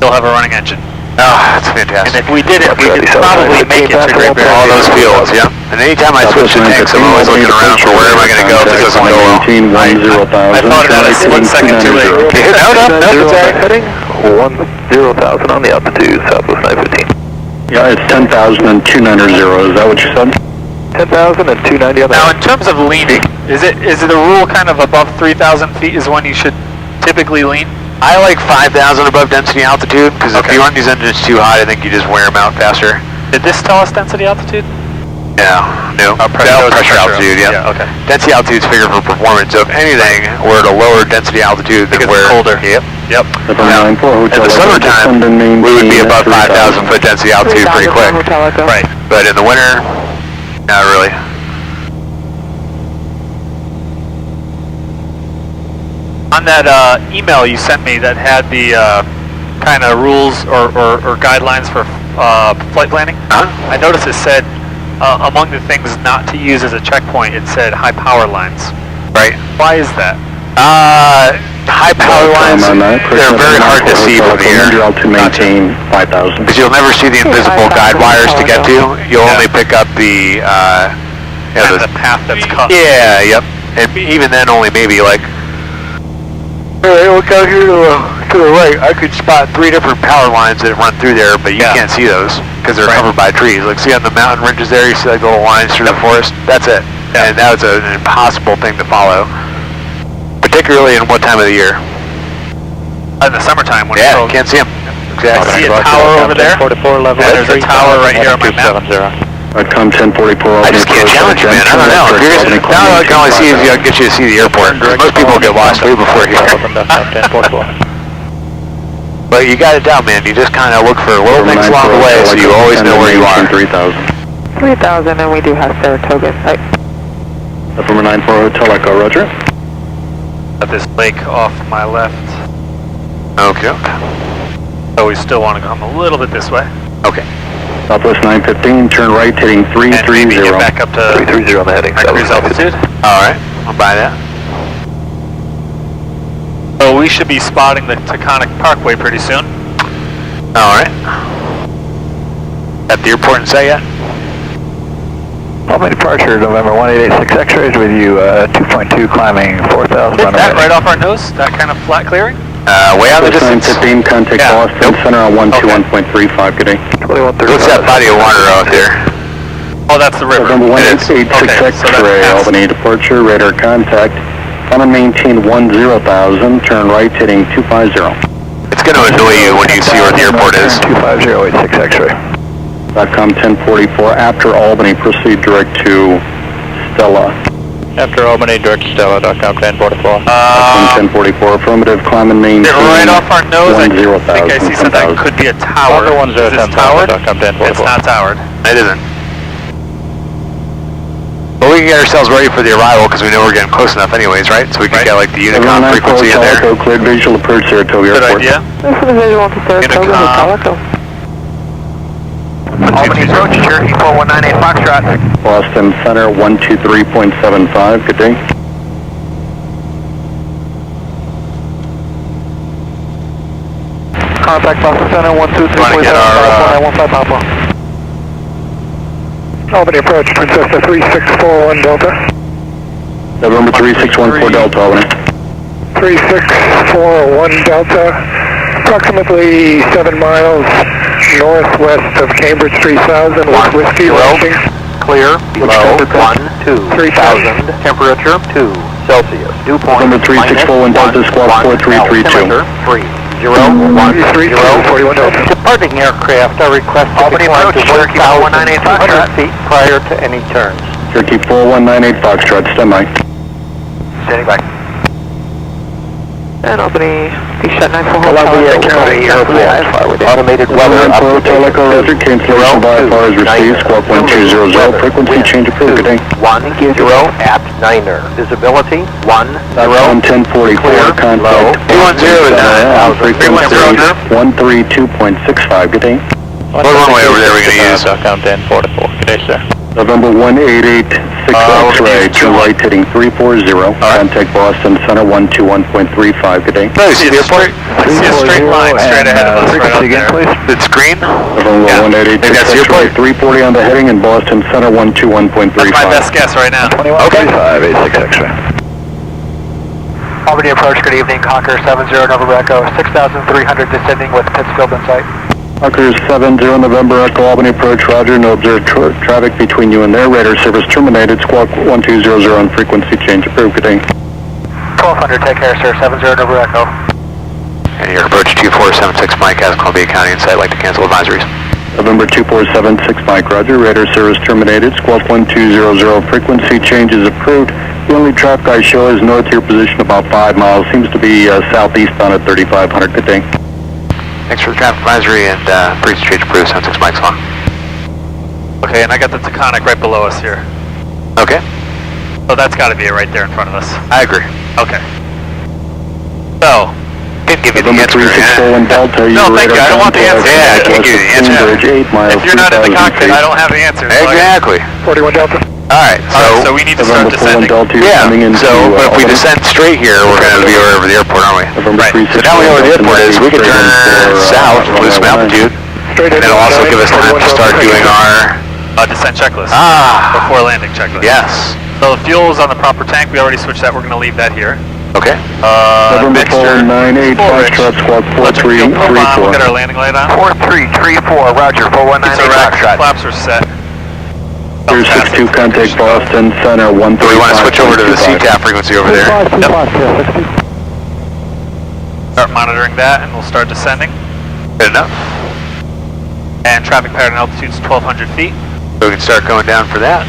Still have a running engine. Oh, that's And fantastic. if we did it, we could probably make it to Great Barrington. All those fields, yeah. And anytime I switch the tanks, I'm always looking around for where am I going to go if it doesn't go well. I thought about it 1 second too late. No, it's all right. Heading 10,000 on the altitude, Southwest 915. Yeah, it's 10,000 and 290, is that what you said? 10,000 and 290 on the Now, in terms of leaning, is it the rule kind of above 3,000 feet is when you should typically lean? I like 5,000 above density altitude, because if you run these engines too hot, I think you just wear them out faster. Did this tell us density altitude? No. Pressure altitude, yeah. Okay. Density altitude's figured for performance, so if anything, we're at a lower density altitude than Because it's colder. Yep. Now, In the summertime, we would be above 5,000 foot density altitude pretty quick. Right. But in the winter, not really. On that email you sent me that had the kind of rules or guidelines for flight planning, I noticed it said among the things not to use as a checkpoint, it said high power lines. Right. Why is that? High power lines, they're very hard to see from the air. To maintain 5,000. Because you'll never see the invisible guide wires to get to. You'll only pick up the, The path that's cut. yeah, yep. And even then, only maybe like, alright, look out here to to the right, I could spot 3 different power lines that run through there, but you can't see those because they're covered by trees. Like, see on the mountain ridges there, you see like little lines through the forest? That's it. And that was an impossible thing to follow, particularly in what time of the year? In the summertime when you can't see them. Exactly. See a tower over there? And there's a tower right here on my map. Com 1044. I just can't challenge you, man. I don't know. Now I can only see if I can get you to see the airport. Most people get lost way before here. But you got it down, man. You just kind of look for little things along the way, so you always know where you are. 3000. 3000, and we do have Saratoga site. Number 94 Hotel Echo, roger. Got this lake off my left. Okay. So we still want to come a little bit this way. Okay. Southwest 915, turn right, heading 330. And maybe get back up to 330 on the heading. cruise altitude. Alright, I'll buy that. So we should be spotting the Taconic Parkway pretty soon. Alright. At the airport in sight yet? Albany departure, November 1886 X-rays with you, 2.2 climbing 4,000 Hit on that right off our nose, that kind of flat clearing? Way out of the distance. 915, contact Boston Center on 121.35, good day. What's that body of water out there? Oh, that's the river. November It is. 1886 Okay, so that's X-ray, past- Albany departure, radar contact. On a maintain 10,000, turn right, heading 250. It's going to annoy you when you see where the airport is. 25086 X-ray. .com 1044, after Albany, proceed direct to Stella. After Albany, direct to Stella, .com 1044. 1044, affirmative, climb and maintain. Right off our nose, I 10,000, think I see something that could be a tower. Alpha 10 Is this towered? .com 1044. It's not towered. It isn't. But we can get ourselves ready for the arrival because we know we're getting close enough anyways, right? So we can get like the Unicom frequency in there. Cleared visual approach Saratoga Good Airport. idea. This is a visual to Saratoga, Hotel Echo. Albany approach, Cherokee 4198 Foxtrot. Boston Center 123.75, good day. Contact Boston Center, 123.75, Want to get our, 1915 Papa. Albany approach, Princess 3641 Delta. November 3614 Delta, Albany. 3641 Delta, approximately 7 miles northwest of Cambridge 3000 with Whiskey launching. Clear, below 12, 3000, temperature 2 Celsius. Dew point November 3641 Delta, squawk 4332. 41 Delta. Departing aircraft are requested Albany to climb approach, to Cherokee 4198 Foxtrot. 1,200 feet prior to any turns. Cherokee 4198 Foxtrot, stand by. Standing by. And Albany, be shut 9 for Columbia County Airport. Automated weather up to Hotel Echo, roger, cancellation by FR is received, squawk 1200, frequency change approved, good day. 10 at Niner. Visibility 10. 1044, contact. 210 is on frequency 310. 132.65, good day. What runway over there are we going to use? .com 1044. Good day, sir. November 1886 X-ray, turn right, heading 340, contact Boston Center 121.35, good day. No, you see the airport? I see a straight line straight ahead of us right up again, there. please. It's green? November Yeah. 1886 That's the X-ray, airport. 340 on the heading, and Boston Center 121.35. That's my best guess right now. 2135 86 X-ray. Albany approach, good evening, Conquer 70 November Echo, 6,300 descending with Pittsfield in sight. Conquer 70 November Echo, Albany approach, roger, no observed traffic between you and there, radar service terminated, squawk 1200 on frequency change approved, good day. 1200, take care, sir, 70 November Echo. And your approach 2476 Mike has Columbia County in sight, like to cancel advisories. November 2476 Mike, roger, radar service terminated, squawk 1200, frequency change is approved. The only traffic I show is north of your position about 5 miles, seems to be southeastbound at 3500, good day. Thanks for the traffic advisory and frequency change approved, 76 Mike's on. Okay, and I got the Taconic right below us here. Okay, So that's got to be it right there in front of us. I agree. Okay. So, Didn't give you the November answer. 361 Delta, No, thank you, I don't want the answer. Yeah, I can't give you the answer. Cambridge, 8 miles, if you're not in the 3,000 cockpit, feet. I don't have the answer. Exactly. 41 Delta. Alright, So we need to start November 4 descending. Delta, you're coming into but if we Albany. descend straight here, we're going to be over the airport, aren't we? November Right. 361 So now we know where the airport is. We can straight in turn for, south, lose some runway 9. altitude, Straight and it'll also give us time to start doing our... Descent checklist. Ah, Before landing checklist. yes. So the fuel is on the proper tank. We already switched that. We're going to leave that here. Okay. November Mixture. 498, Foxtrot Squad Electric fuel pump on. We'll 4334. get our landing light on. 4334, roger, 4198 It's a wreck. Foxtrot. Flaps are set. Here's 62, contact Boston Center, 135. So we want to switch over to the CTAP frequency over there. Start monitoring that and we'll start descending. Good enough. And traffic pattern altitude is 1,200 feet. So we can start going down for that.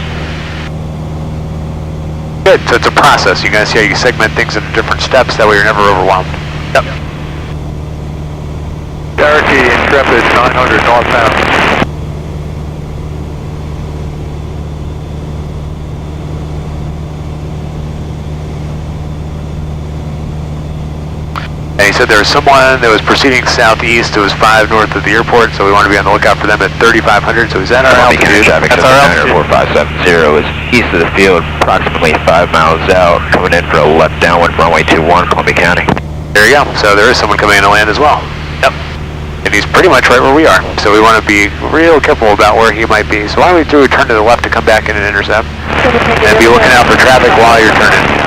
Good, so it's a process. You guys see how you segment things into different steps, that way you're never overwhelmed. Yep. Cherokee Intrepid 900 northbound. And he said there was someone that was proceeding southeast. It was 5 north of the airport, so we want to be on the lookout for them at 3,500. So is that our altitude? That's our altitude. 4570 is east of the field, approximately 5 miles out, coming in for a left downwind runway 21, Columbia County. There you go. So there is someone coming in to land as well. Yep. And he's pretty much right where we are. So we want to be real careful about where he might be. So why don't we do a turn to the left to come back in and intercept? And be looking out for traffic while you're turning.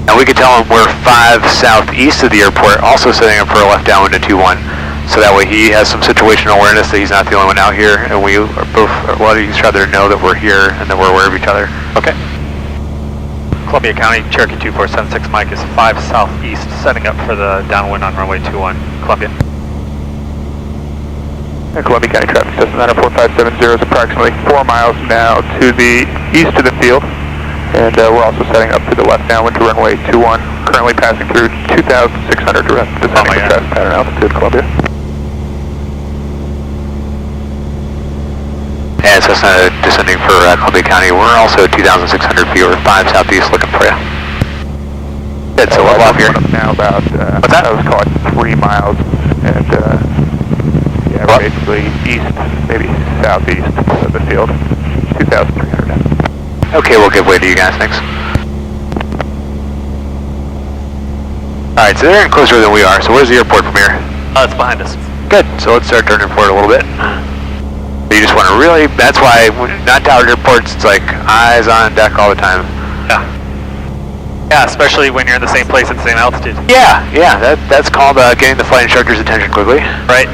And we can tell him we're 5 southeast of the airport, also setting up for a left downwind to 21. So that way he has some situational awareness that he's not the only one out here, and we are both, well, each other know that we're here and that we're aware of each other. Okay. Columbia County, Cherokee 2476 Mike is 5 southeast, setting up for the downwind on runway 21, Columbia. And Columbia County traffic system 94570 is approximately 4 miles now to the east of the field. And we're also setting up to the left downwind to runway 21, currently passing through 2,600 direct descending to traffic pattern altitude, Columbia. And so descending for Columbia County, we're also 2,600 feet, we're 5 southeast looking for you. Good, so we're off here. Now about, what's that? I was calling 3 miles, and yeah, we're basically east, maybe southeast of the field, 2,300 now. Okay, we'll give way to you guys, thanks. Alright, so they're in closer than we are, so where's the airport from here? It's behind us. Good, so let's start turning for it a little bit. You just want to really, that's why, not tower airports, it's like eyes on deck all the time. Yeah. Yeah, especially when you're in the same place at the same altitude. Yeah, that's called getting the flight instructor's attention quickly. Right.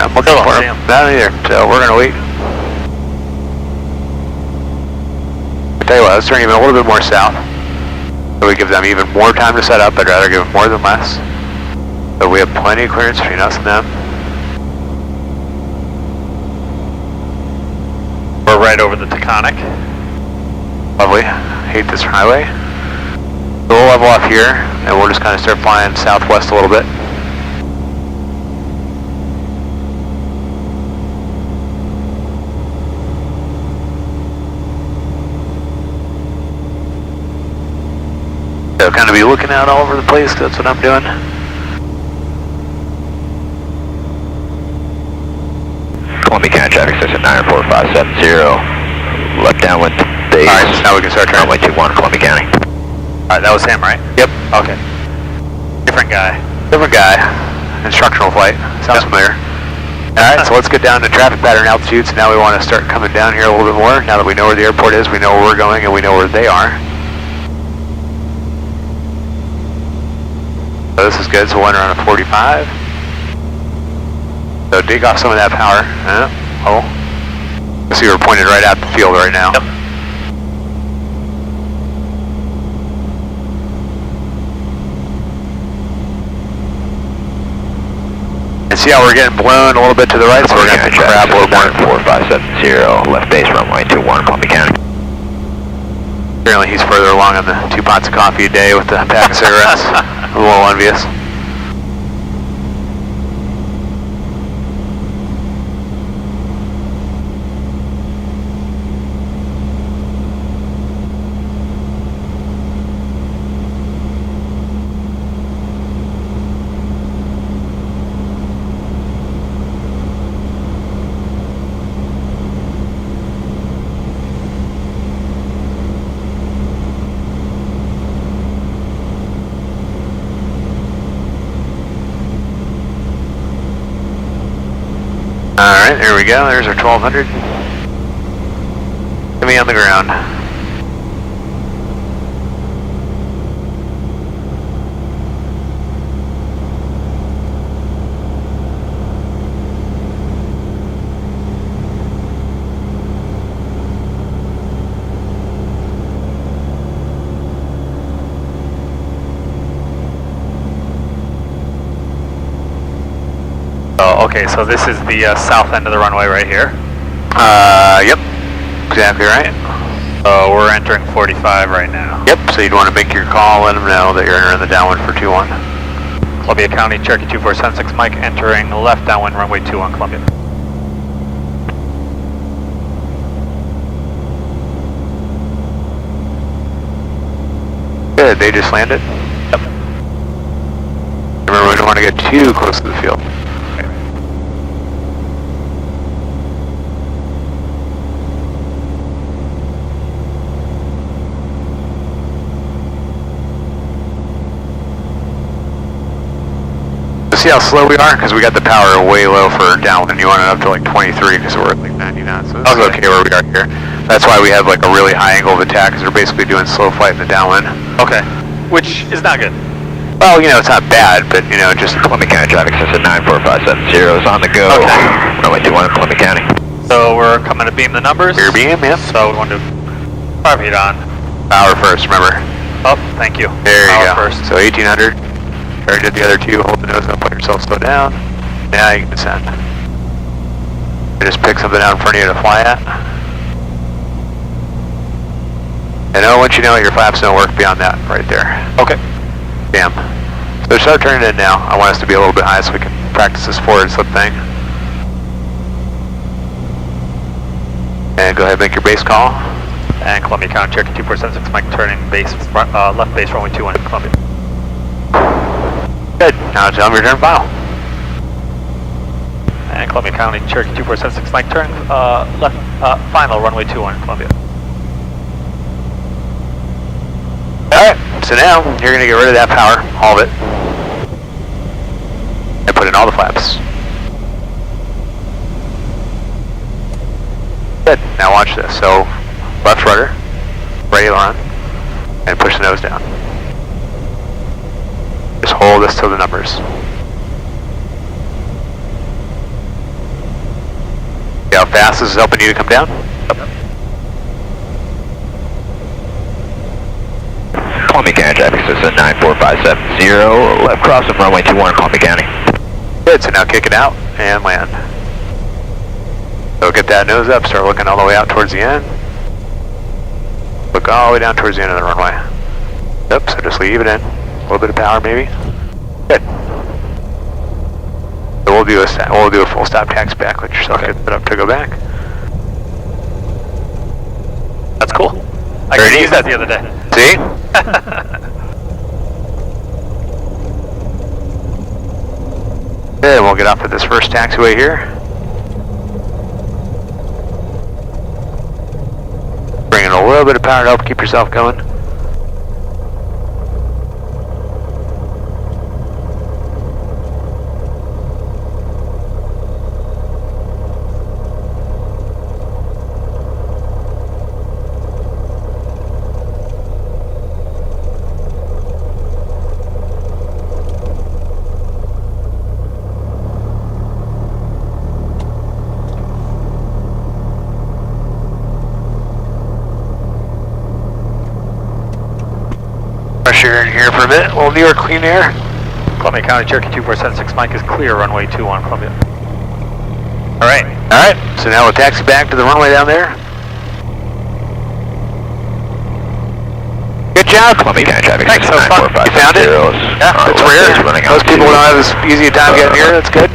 I'm looking for him. Not either, so we're going to wait. I'll tell you what, let's turn even a little bit more south. So we give them even more time to set up. I'd rather give them more than less. So we have plenty of clearance between us and them. We're right over the Taconic. Lovely. Hate this highway. So we'll level off here, and we'll just kind of start flying southwest a little bit. So kind of be looking out all over the place, that's what I'm doing. Columbia County traffic system 94570, left downwind base. Alright, so now we can start turning. Runway 21, Columbia County. Alright, that was him, right? Yep. Okay. Different guy. Different guy. Instructional flight. Sounds familiar. Alright, so let's get down to traffic pattern altitudes. Now we want to start coming down here a little bit more. Now that we know where the airport is, we know where we're going, and we know where they are. So this is good, so we'll enter on a 45. So dig off some of that power. I see we're pointed right at the field right now. Yep. And see how we're getting blown a little bit to the right, so we're going to have to grab a little more. 4570, left base runway 21, Columbia County. Apparently he's further along on the 2 pots of coffee a day with the pack of cigarettes. A little envious. we go, there's our 1200. Get me on the ground. Oh, okay, so this is the south end of the runway right here. Yep, exactly right. So we're entering 45 right now. Yep, so you'd want to make your call, let them know that you're entering the downwind for 21. Columbia County, Cherokee 2476 Mike, entering left downwind runway 21 Columbia. Good, they just landed. Yep. Remember, we don't want to get too close to the field. See how slow we are? Because we got the power way low for downwind. You want it up to like 23 because we're at like 90 knots. So this is okay where we are here. That's why we have like a really high angle of attack because we're basically doing slow flight in the downwind. Okay, which is not good. Well, you know, it's not bad, but you know, just Columbia County traffic system 94570 is on the go. Okay. Runway 21 Columbia County. So we're coming to beam the numbers. your beam, yep. So we want to power feed on. Power first, remember. Oh, thank you. There you Power go. first. So 1800. Already did the other two. Hold the nose up, let yourself slow down. Now you can descend. You just pick something out in front of you to fly at. And once you know your flaps don't work beyond that, right there. Okay. Bam. So start turning in now. I want us to be a little bit high so we can practice this forward slip thing. And go ahead and make your base call. And Columbia County, Cherokee 2476 Mike, turning base, left base runway 21 Columbia. Good. Now tell them your turn final. And Columbia County, Cherokee 2476 Mike, turning left, final runway 21 Columbia. Alright, so now you're going to get rid of that power, all of it, and put in all the flaps. Good. Now watch this. So left rudder, right aileron, and push the nose down. Just hold this till the numbers. See how fast this is helping you to come down? Columbia County traffic system 94570, left crossing runway 21 Columbia County. Good, so now kick it out and land. So get that nose up, start looking all the way out towards the end. Look all the way down towards the end of the runway. Yep, so just leave it in. A little bit of power maybe. Good. So we'll do a full stop taxi back. Let yourself get it up to go back. That's cool. I could use that the other day. See? Good, we'll get off at this first taxiway here. Bring in a little bit of power to help keep yourself going. Pressure in here for a minute. A little New York clean air. Columbia County, Cherokee 2476 Mike is clear, runway 21 Columbia. Alright. Alright, so now we'll taxi back to the runway down there. Good job. Columbia County traffic Thanks, system that was fun. 94570. You found it? Yeah, it's rare. Most people don't have as easy a time getting here. That's good.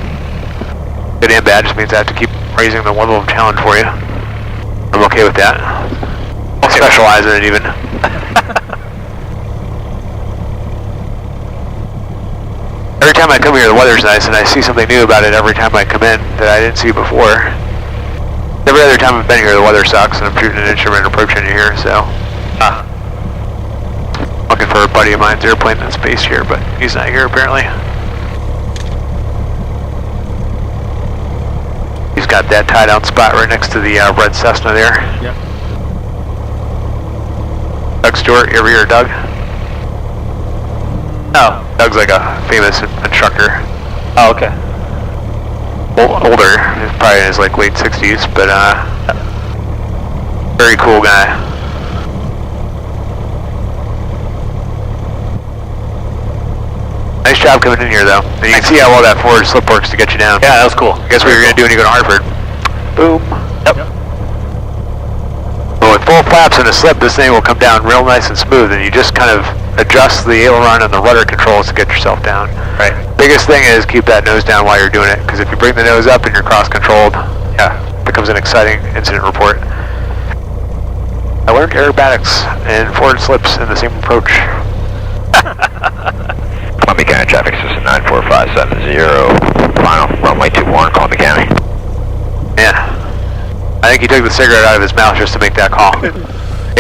Good and bad just means I have to keep raising the level of challenge for you. I'm okay with that. I'll specialize in it even. Every time I come here, the weather's nice, and I see something new about it every time I come in that I didn't see before. Every other time I've been here, the weather sucks, and I'm shooting an instrument approaching you here, so. Looking for a buddy of mine's airplane in space here, but he's not here apparently. He's Just got that tie down spot right next to the red Cessna there. Yep. Doug Stewart, you ever hear of Doug? No. Doug's like a famous instructor. Oh, okay. Older, he's probably in his like late 60s, but very cool guy. Nice job coming in here though. And you can see how well that forward slip works to get you down. Yeah, that was cool. Guess what you're going to do when you go to Hartford? Boom. Yep. Well, with full flaps and a slip, this thing will come down real nice and smooth, and you just kind of adjust the aileron and the rudder controls to get yourself down. Right. Biggest thing is keep that nose down while you're doing it, because if you bring the nose up and you're cross-controlled, yeah, it becomes an exciting incident report. I learned aerobatics and forward slips in the same approach. Columbia County traffic system 94570, final runway 21, Columbia County. Yeah. I think he took the cigarette out of his mouth just to make that call.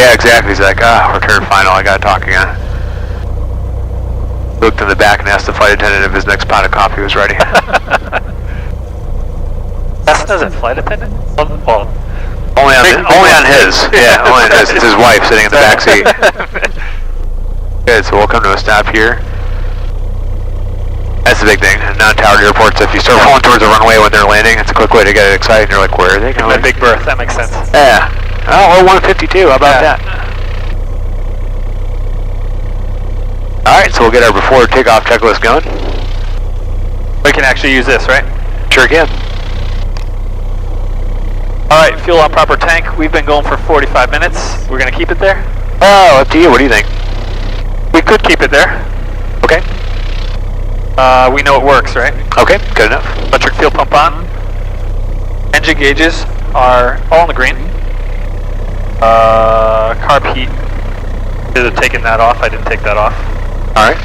Yeah, exactly. He's like, return final, I gotta talk again. Looked in the back and asked the flight attendant if his next pot of coffee was ready. Cessna's a flight attendant? Well, only on his. Yeah, only on his. It's his wife sitting in the back seat. Good, so we'll come to a stop here. That's the big thing. Non-towered airports, if you start rolling towards the runway when they're landing, it's a quick way to get it excited. You're like, where are they going? a big berth, that makes sense. Yeah. Oh, we're 152. How about that? Alright, so we'll get our before takeoff checklist going. We can actually use this, right? Sure can. Alright, fuel on proper tank. We've been going for 45 minutes. We're going to keep it there? Oh, up to you. What do you think? We could keep it there. Okay. We know it works, right? Okay, good enough. Electric fuel pump on. Engine gauges are all in the green. Carb heat. Should have taken that off. I didn't take that off. Alright.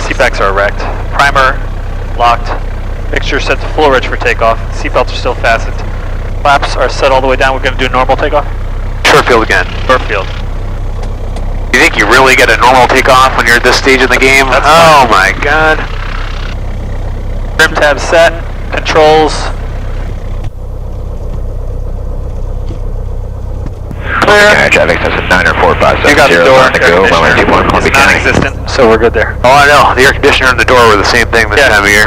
Seatbacks are erect. Primer locked. Mixture set to full rich for takeoff. Seatbelts are still fastened. Flaps are set all the way down. We're going to do a normal takeoff? Short field again. Short field. You think you really get a normal takeoff when you're at this stage in the game? That's oh my god. Trim tab set. Controls. Columbia County traffic system 94570, You got the door. on the go, runway 21, Columbia It's County. non-existent, so we're good there. Oh, I know. The air conditioner and the door were the same thing this time of year.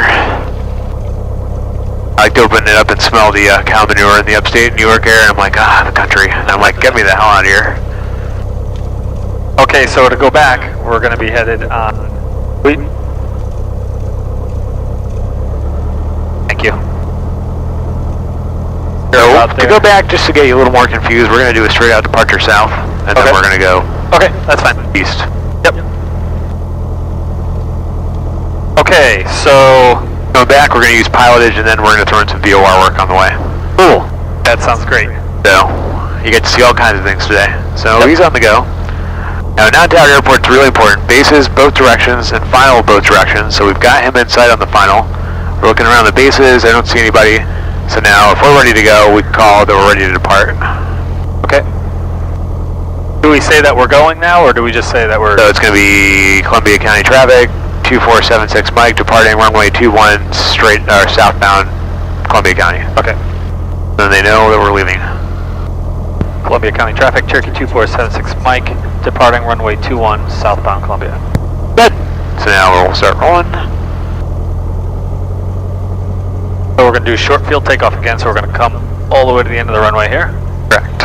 I like to open it up and smell the cow manure in the upstate New York air, and I'm like, the country. And I'm like, get me the hell out of here. Okay, so to go back, we're going to be headed on Wheaton. Thank you. So, to go back, just to get you a little more confused, we're going to do a straight out departure south, and then we're going to go Okay, that's fine. east. Yep. Okay, so Going back, we're going to use pilotage, and then we're going to throw in some VOR work on the way. cool. That sounds great. So, you get to see all kinds of things today. So, he's on the go. Now, non-towered airport's really important. Bases, both directions, and final both directions. So we've got him inside on the final. We're looking around the bases. I don't see anybody. So now, if we're ready to go, we can call that we're ready to depart. Okay. Do we say that we're going now, or do we just say that we're... So it's going to be Columbia County traffic, 2476 Mike, departing runway 21 straight, southbound Columbia County. Okay. Then they know that we're leaving. Columbia County traffic, Cherokee 2476 Mike, departing runway 21 southbound Columbia. Good. So now we'll start rolling. So we're going to do short field takeoff again, so we're going to come all the way to the end of the runway here. Correct.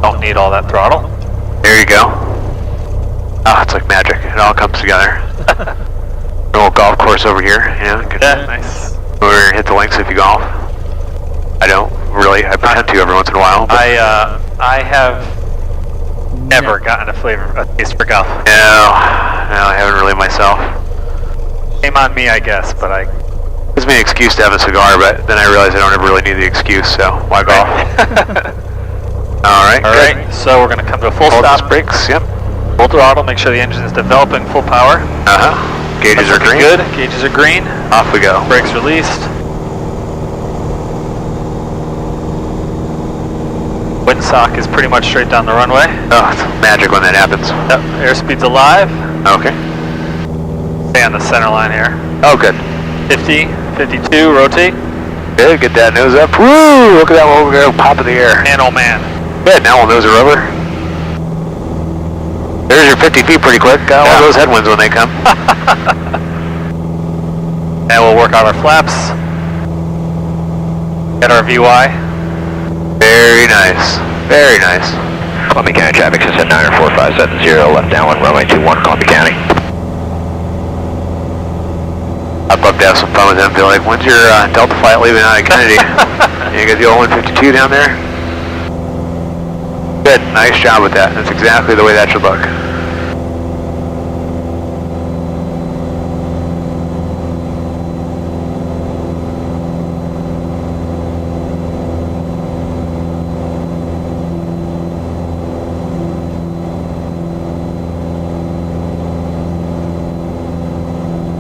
Don't need all that throttle. There you go. Oh, it's like magic. It all comes together. A little golf course over here. Yeah, Nice. We're going to hit the links if you golf. I don't really. I pretend to every once in a while. But I have never gotten a taste for golf. no, I haven't really myself. Shame on me, I guess, but I... Gives me an excuse to have a cigar, but then I realize I don't ever really need the excuse, so why golf? Alright, Alright, so we're going to come to a full Hold stop. those brakes, yep. Full throttle, make sure the engine is developing full power. Gauges are green. Good, gauges are green. Off we go. Brakes released. Windsock is pretty much straight down the runway. Oh, it's magic when that happens. Yep, airspeed's alive. Okay. Stay on the center line here. Oh, good. 50, 52, rotate. Good, get that nose up. Woo! Look at that one, we're going to pop in the air. Man, oh man. Good, now we'll nose her over. There's your 50 feet pretty quick. Got one of those headwinds when they come. And we'll work on our flaps. Get our VY. Very nice. Very nice. Columbia County traffic system 94570, left downwind runway 21, Columbia County. I'd love to have some fun with them. Be like, when's your Delta flight leaving out of Kennedy? You got the old 152 down there? Good, nice job with that. That's exactly the way that should look.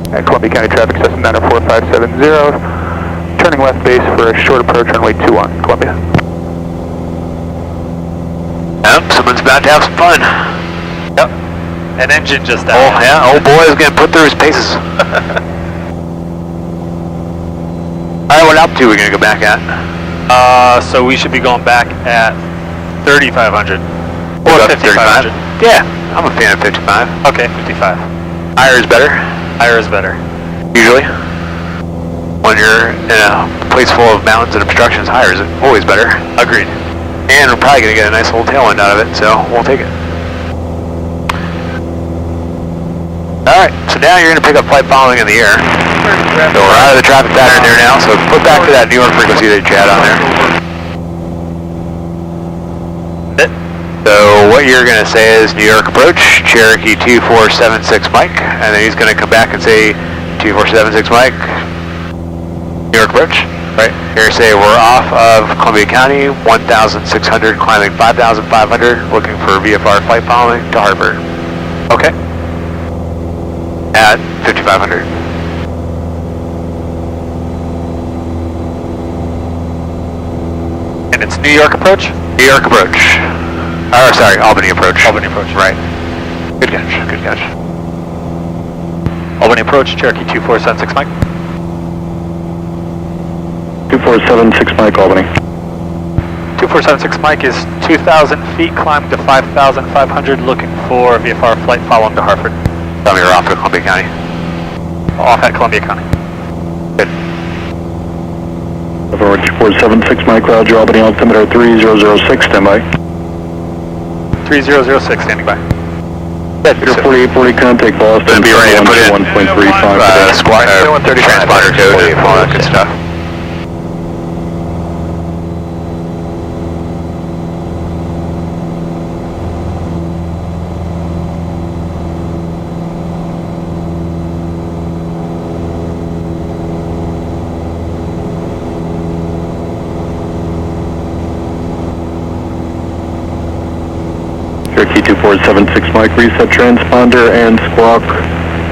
At Columbia County traffic system 94570, turning left base for a short approach runway 21, Columbia. Yep, someone's about to have some fun. Yep. An engine just Oh, out. yeah, old boy is going to put through his paces. Alright, what altitude are we going to go back at? So we should be going back at 3,500. Or About 5,500. Yeah, I'm a fan of 55. Okay, 55. Higher is better, Higher is better. usually. When you're in a place full of mountains and obstructions, higher is always better. Agreed. And we're probably going to get a nice little tailwind out of it, so we'll take it. Alright, so now you're going to pick up flight following in the air. So we're out of the traffic pattern there now, so put back to that New York frequency that you had on there. So what you're going to say is New York approach, Cherokee 2476 Mike, and then he's going to come back and say 2476 Mike, New York approach. Right. Here say we're off of Columbia County, 1,600, climbing 5,500, looking for VFR flight following to Hartford. Okay. At 5,500. And it's New York approach? New York approach. Or sorry, Albany approach. Albany approach. Right. Good catch, good catch. Albany approach, Cherokee 2476 Mike. 2476 Mike, Albany. 2476 Mike is 2,000 feet, climbing to 5,500, looking for VFR flight following to Hartford. Tell me you're off to Columbia County. Off at Columbia County. Good. November 2476 Mike, Roger, Albany altimeter 3006, standby. 3006, standing by. Good. 4840, contact Boston. Be ready to put in 1.35. squad, transponder code and all that good stuff. Cherokee 2476 Mike, reset transponder and squawk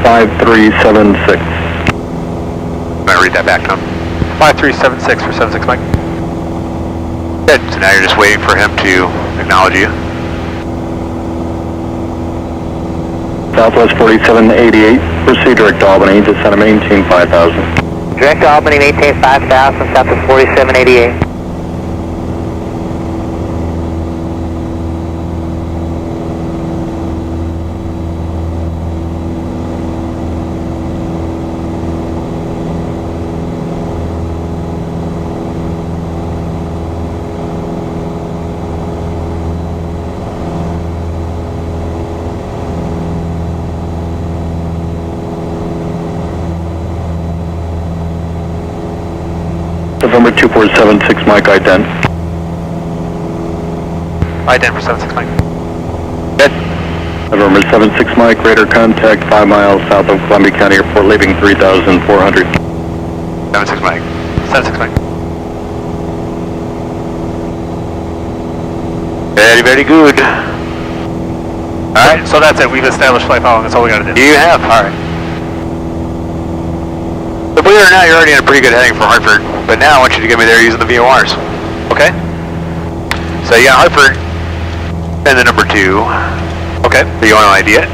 5376. I'm going to read that back to him. 5376 for 76 Mike. Good. So now you're just waiting for him to acknowledge you. Southwest 4788, proceed direct to Albany, descend and maintain 5000. Direct to Albany, maintain 5,000, Southwest 4788. November 2476 Mike, ident. Ident for 76 Mike. Good. November 76 Mike, radar contact 5 miles south of Columbia County Airport, leaving 3,400. 76 Mike. 76 Mike. Very, very good. Alright. So that's it. We've established flight following. That's all we got to do. You have. Alright. But believe it or not, you're already in a pretty good heading for Hartford. But now I want you to get me there using the VORs. Okay. So you got Hartford and the number 2. Okay. So you want to ID it?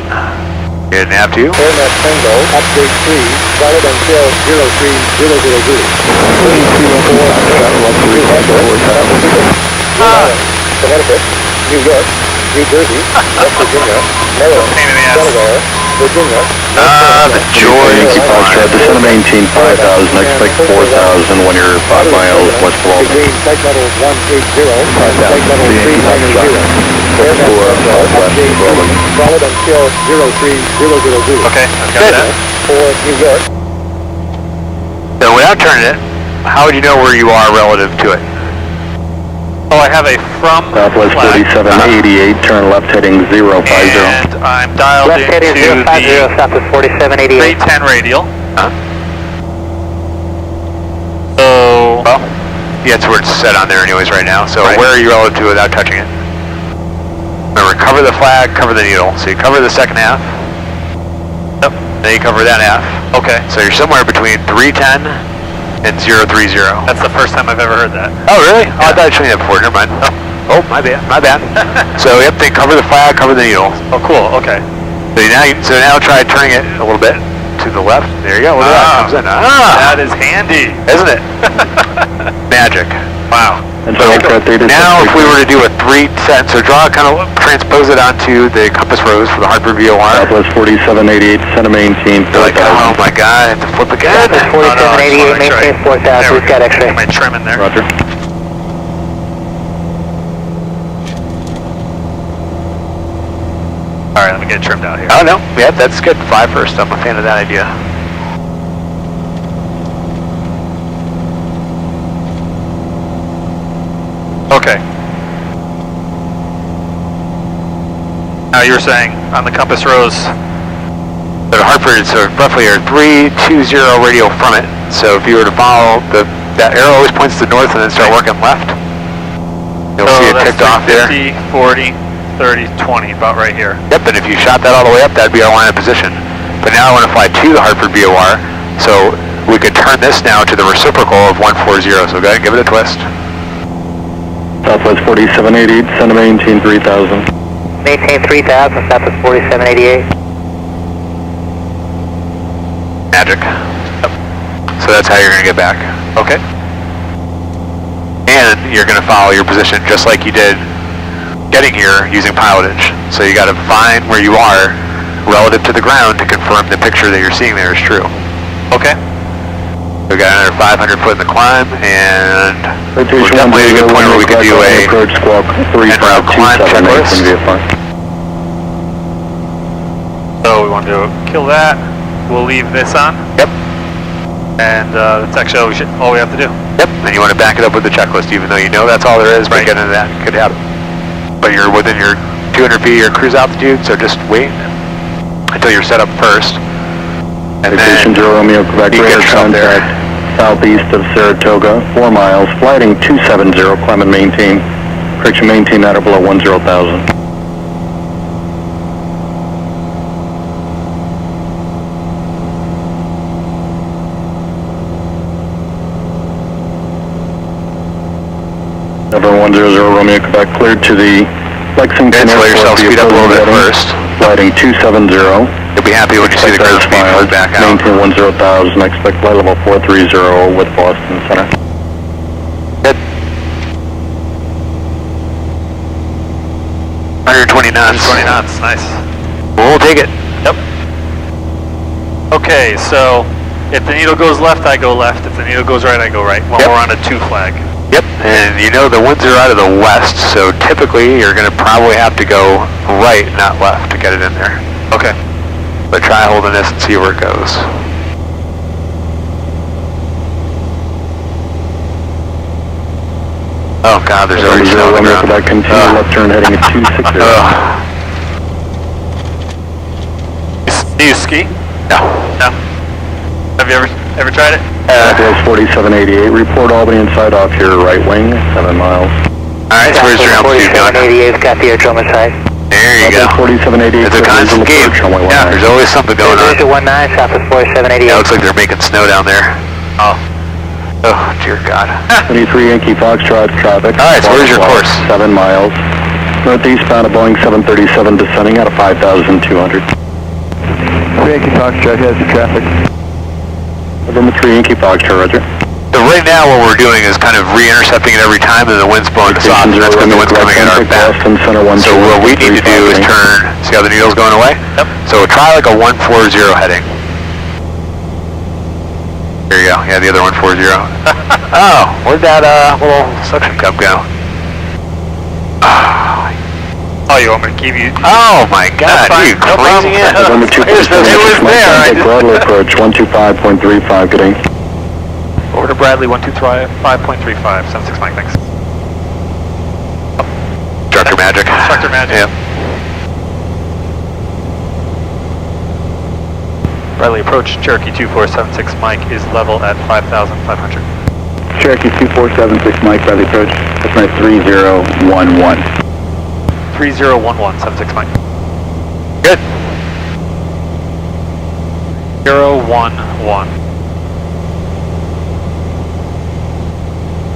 Good, nav 2. Airnet Tango, update 3, valid until 03000. Connecticut, New York, New Jersey, West Virginia, Maryland, Delaware, Virginia. The joy. Yankee Foxtrot, descend to maintain 5,000, expect 4,000 when you're 5 miles west of Albany. Between flight level 180, flight level 390. Valid until 03000. Okay, I've got that. For New York. So without turning it, how would you know where you are relative to it? Oh, I have a from Southwest flag. 4788, turn left heading 050. And I'm dialed Left heading into 050, the Southwest 4788. 310 radial. Huh? So, Well, yeah, that's where it's set on there anyways right now. So Right. where are you relative to it without touching it? Remember, cover the flag, cover the needle. So you cover the second half. Yep. Then you cover that half. okay. So you're somewhere between 310 and 030. That's the first time I've ever heard that. Oh, really? Oh, I thought I'd shown you that before. Never mind. Oh, my bad. My bad. So, yep, then cover the flag, cover the needle. Oh, cool. Okay. So now try turning it a little bit to the left. There you go. Look at that. Comes in. That is handy. Isn't it? Magic. Wow. And so Now, if we were to do a 310, so draw, kind of transpose it onto the compass rose for the Hartford VOR. Southwest 4788, descend to maintain You're like, 4,000. oh my god, I have to flip again. Southwest 4788, maintain 4,000, we've got X-ray. My trim in there. Roger. All right, let me get it trimmed out here. Oh, no. Yeah, that's good. 5 first. I'm a fan of that idea. Okay. Now you were saying on the compass rose. So the Hartford, so roughly are 320 radial from it. So if you were to follow that arrow always points to the north and then start working left. You'll see it ticked off there. 50, 40, 30, 20, about right here. Yep, and if you shot that all the way up, that'd be our line of position. But now I want to fly to the Hartford VOR, so we could turn this now to the reciprocal of 140. So go ahead and give it a twist. Southwest 4788, descend to maintain 3,000. Maintain 3,000, Southwest 4788. Magic. Yep. So that's how you're going to get back. Okay. And you're going to follow your position just like you did getting here using pilotage. So you got to find where you are relative to the ground to confirm the picture that you're seeing there is true. Okay. We got another 500 foot in the climb, and we're Rotation definitely at a good point where we could do a approach squawk climb 3527, checklist. can be a fun. So we want to kill that. We'll leave this on. Yep. And that's actually all we have to do. Yep. And you want to back it up with the checklist, even though you know that's all there is. But Right. getting into that could happen. But you're within your 200 feet of your cruise altitude, so just wait until you're set up first. And Station then 0 Romeo Quebec, you get radar yourself there. contact southeast of Saratoga, 4 miles, flighting 270, climb and maintain. Correction, maintain at or below 10,000. November 100 Romeo Quebec, cleared to the Lexington Okay, so let yourself speed up a little bit first. Flighting 270. You'll be happy when you see the ground speed flood back out. Maintain 10,000, expect flight level 430 with Boston Center. Good. 120 knots. 20 knots, nice. We'll take it. Yep. Okay, so if the needle goes left, I go left. If the needle goes right, I go right. When Yep. we're on a 2 flag. Yep, and you know the winds are out of the west, so typically you're going to probably have to go right, not left, to get it in there. Okay. But try holding this and see where it goes. Oh god, there's already snow on the Romeo ground. Quebec, continue left turn heading at 260. Do you ski? No. No. Have you ever tried it? Southwest 4788, report Albany inside off your right wing, 7 miles. Alright, so where's your altitude going? 4788's got the airdrome inside. There you go. Southwest 4788, It's a constant game. Yeah, there's always something going on. There's a 19, Southwest 4788. Yeah, it looks like they're making snow down there. Oh. Oh, dear God. 23 Yankee Foxtrot traffic. Alright, so where's your course? 7 miles. Northeastbound of Boeing 737 descending out of 5,200. Yankee Foxtrot has the traffic. November 3 Yankee Foxtrot, roger. So right now what we're doing is kind of re-intercepting it every time and the wind's blowing us off, and that's when the wind's coming at our back. So what we need to do is turn, see how the needle's going away? Yep. So try like a 140 heading. There you go, yeah, the other 140. Oh, where'd that little suction cup go? Oh, you want me to keep you? Oh my God, you crazy ass. November 2 It was there, I just... Bradley approach 125.35, good day. Order Bradley 125.35, 76 Mike, thanks. Instructor magic. Instructor magic. Yeah. Bradley approach, Cherokee 2476 Mike is level at 5,500. Cherokee 2476 Mike, Bradley approach. That's my 3011. 3011, 76 Mike. Good. 011.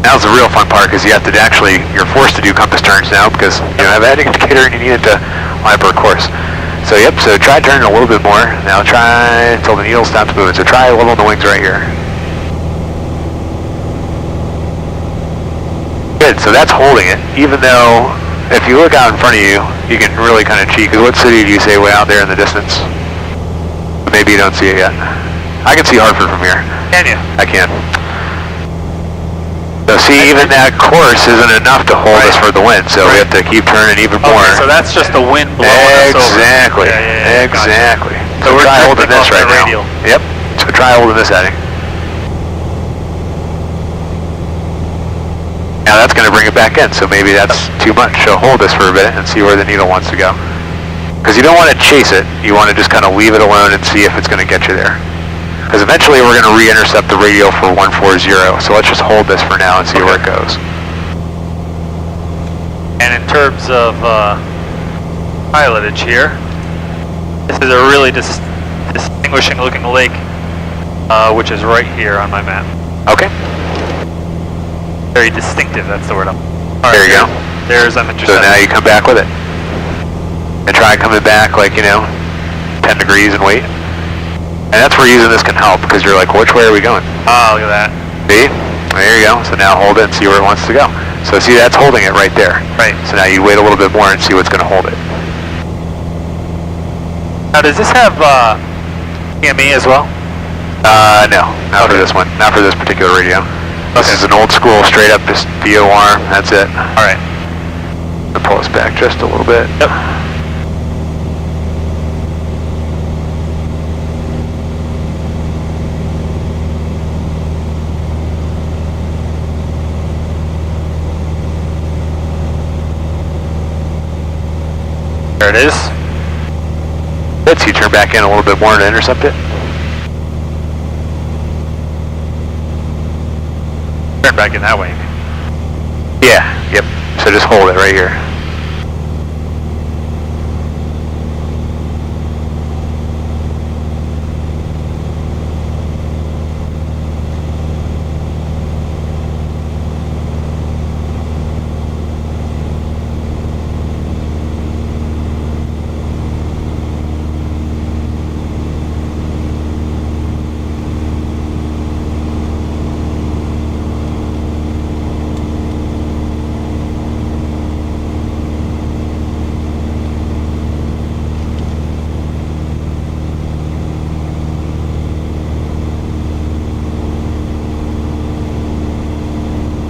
Now's the real fun part because you have to actually, you're forced to do compass turns now because you don't have a heading indicator and you need it to line up our course. So yep, so try turning a little bit more. Now try until the needle stops moving. So try leveling the wings right here. Good, so that's holding it. Even though, if you look out in front of you, you can really kind of cheat. Because what city do you say way out there in the distance? Maybe you don't see it yet. I can see Hartford from here. Can you? I can. So see, even that course isn't enough to hold us for the wind, so we have to keep turning even more. Okay, so that's just the wind blowing us over. Exactly, exactly. So we're try holding this right now. Yep, so try holding this heading. Now that's going to bring it back in, so maybe that's too much. So hold this for a bit and see where the needle wants to go. Because you don't want to chase it, you want to just kind of leave it alone and see if it's going to get you there. Because eventually we're going to re-intercept the radio for 140, so let's just hold this for now and see where it goes. And in terms of pilotage here, this is a really distinguishing looking lake, which is right here on my map. Okay. Very distinctive, that's the word. There you go. There's I'm interested. So now you come back with it. And try coming back like, 10 degrees and wait. And that's where using this can help, because you're like, which way are we going? Oh, look at that. See? There you go. So now hold it and see where it wants to go. So see, that's holding it right there. Right. So now you wait a little bit more and see what's going to hold it. Now, does this have PME as well? No. Not for this one. Not for this particular radio. This is an old school, straight up just VOR. That's it. All right. I'll pull us back just a little bit. Yep. There it is. Good, so you turn back in a little bit more to intercept it. Turn back in that way. Yeah, yep. So just hold it right here.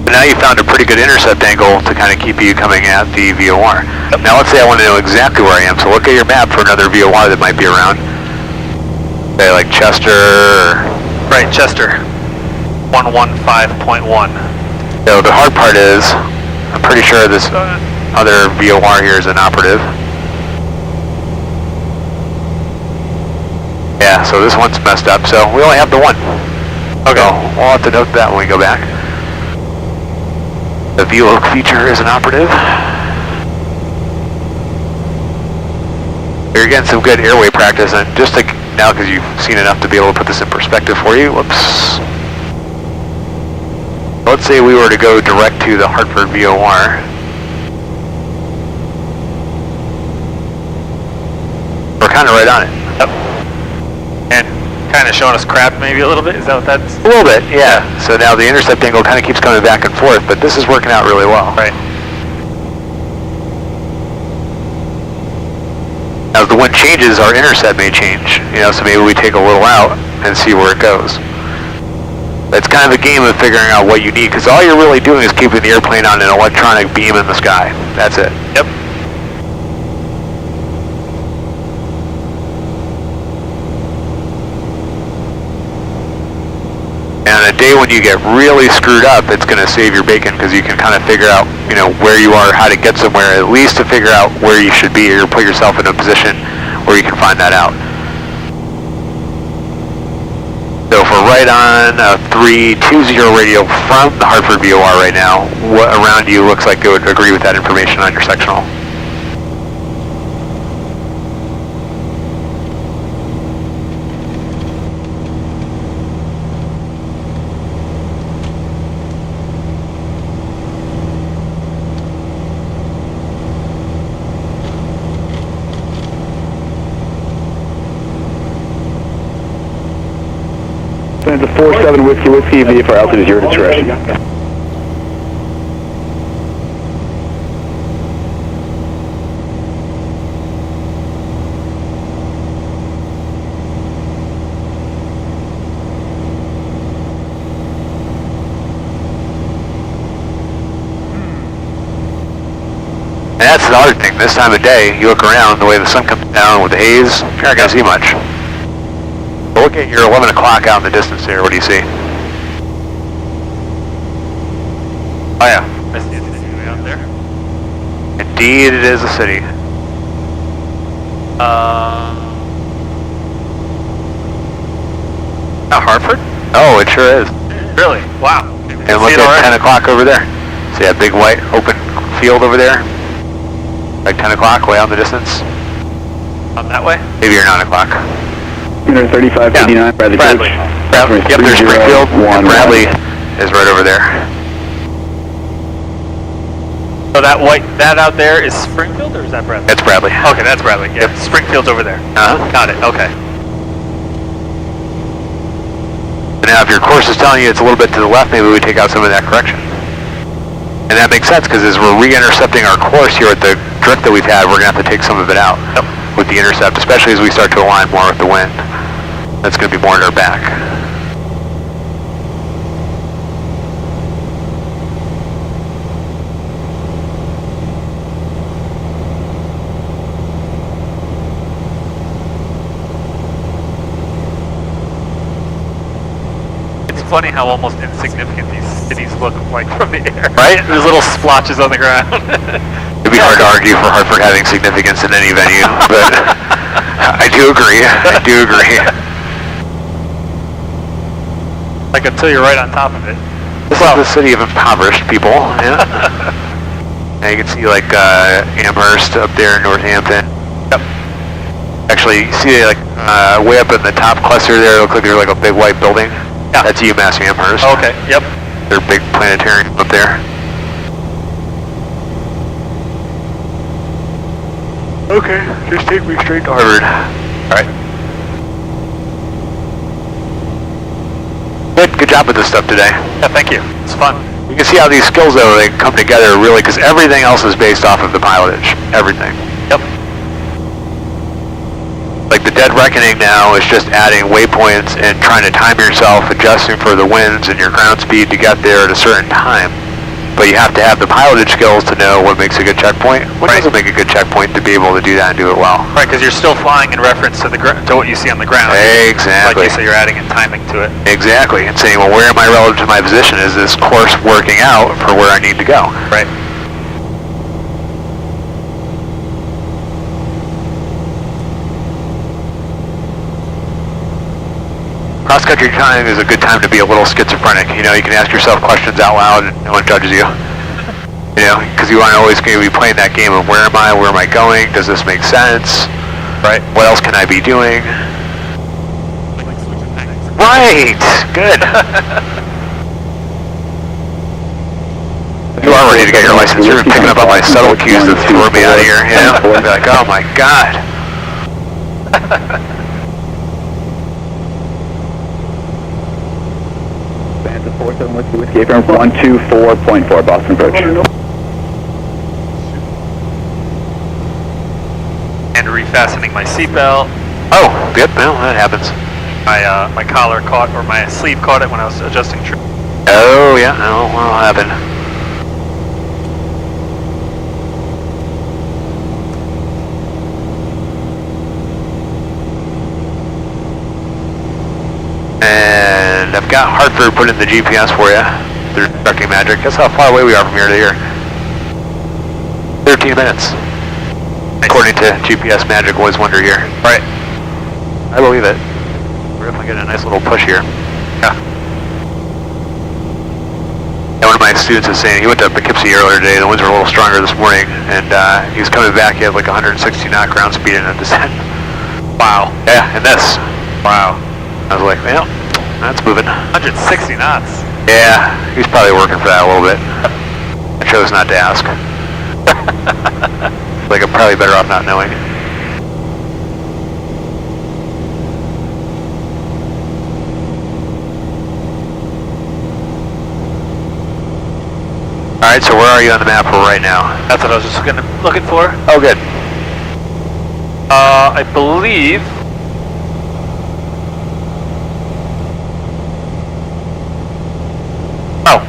Now you found a pretty good intercept angle to kind of keep you coming at the VOR. Yep. Now let's say I want to know exactly where I am, so look at your map for another VOR that might be around. Say like Chester. Right, Chester. 115.1. So the hard part is, I'm pretty sure this other VOR here is inoperative. Yeah, so this one's messed up, so we only have the one. Okay. So we'll have to note that when we go back. The VLOC feature is inoperative. You're getting some good airway practice, and just like now, because you've seen enough to be able to put this in perspective for you. Whoops. Let's say we were to go direct to the Hartford VOR. We're kind of right on it. Yep. kind of showing us crap maybe a little bit? Is that what that's? A little bit, yeah. So now the intercept angle kind of keeps coming back and forth, but this is working out really well. Right. Now if the wind changes, our intercept may change, you know, so maybe we take a little out and see where it goes. It's kind of a game of figuring out what you need, because all you're really doing is keeping the airplane on an electronic beam in the sky. That's it. Yep. And on a day when you get really screwed up, it's going to save your bacon, because you can kind of figure out, you know, where you are, how to get somewhere, at least to figure out where you should be, or put yourself in a position where you can find that out. So if we're right on a 320 radio from the Hartford VOR right now, what around you looks like it would agree with that information on your sectional? It's a 47 Whiskey, VFR altitude 0 discretion. And that's the other thing, this time of day, you look around, the way the sun comes down with the haze, you're not going to see much. But look at your 11 o'clock out in the distance there, what do you see? Oh yeah. I see the city out there. Indeed, it is a city. Not Hartford? Oh, it sure is. Really? Wow. And look at 10 o'clock over there. See that big white open field over there? Like 10 o'clock, way out in the distance? On that way? Maybe you're 9 o'clock. 3559, Yeah. Bradley. Bradley. Yep, there's Springfield, and Bradley is right over there. So that that out there is Springfield, or is that Bradley? That's Bradley. Okay, that's Bradley. Yeah. Yep. Springfield's over there. Got it. Okay. Now, if your course is telling you it's a little bit to the left, maybe we take out some of that correction. And that makes sense, because as we're re-intercepting our course here at the drift that we've had, we're going to have to take some of it out with the intercept, especially as we start to align more with the wind. That's going to be more in our back. It's funny how almost insignificant these cities look like from the air. Right? There's little splotches on the ground. It'd be hard to argue for Hartford having significance in any venue, but I do agree. I do agree. Like until you're right on top of it. This is the city of impoverished people. Yeah. Now you can see like Amherst up there in Northampton. Yep. Actually, you see like way up in the top cluster there, it looks like there's like a big white building. Yeah. That's UMass Amherst. Okay. Yep. Their big planetarium up there. Okay, just take me straight to Harvard. Alright. Good job with this stuff today. Yeah, thank you. It's fun. You can see how these skills, though, they come together really, because everything else is based off of the pilotage. Everything. Yep. Like the dead reckoning now is just adding waypoints and trying to time yourself, adjusting for the winds and your ground speed to get there at a certain time. But you have to have the pilotage skills to know what makes a good checkpoint, what doesn't make a good checkpoint, to be able to do that and do it well. Right, because you're still flying in reference to to what you see on the ground. Exactly. Like you say, you're adding in timing to it. Exactly, and saying, well, where am I relative to my position? Is this course working out for where I need to go? Right. Cross-country time is a good time to be a little schizophrenic. You know, you can ask yourself questions out loud and no one judges you. You know, because you aren't always going to be playing that game of where am I going, does this make sense? Right. What else can I be doing? Right! Good! You are ready to get your license. You're picking up on my subtle cues that threw me out of here, you know? Be like, oh my god. 47 Whiskey Whiskey, affirm 124.4, Boston approach. And refastening my seatbelt. Oh, yep, well, that happens. My collar caught, or my sleeve caught it when I was adjusting trim. Oh, yeah, no, what'll happen? And I've got Hartford put in the GPS for you through Trucking Magic. Guess how far away we are from here to here? 13 minutes. Nice. According to GPS Magic, always wonder here. Right. I believe it. We're definitely getting a nice little push here. Yeah. And one of my students is saying he went to Poughkeepsie earlier today. The winds were a little stronger this morning, and he was coming back. He had like 160 knot ground speed in a descent. Wow. Yeah, and this. Wow. I was like, well, that's moving. 160 knots. Yeah, he's probably working for that a little bit. I chose not to ask. Like, I'm probably better off not knowing. Alright, so where are you on the map for right now? That's what I was just looking for. Oh, good. I believe... Oh,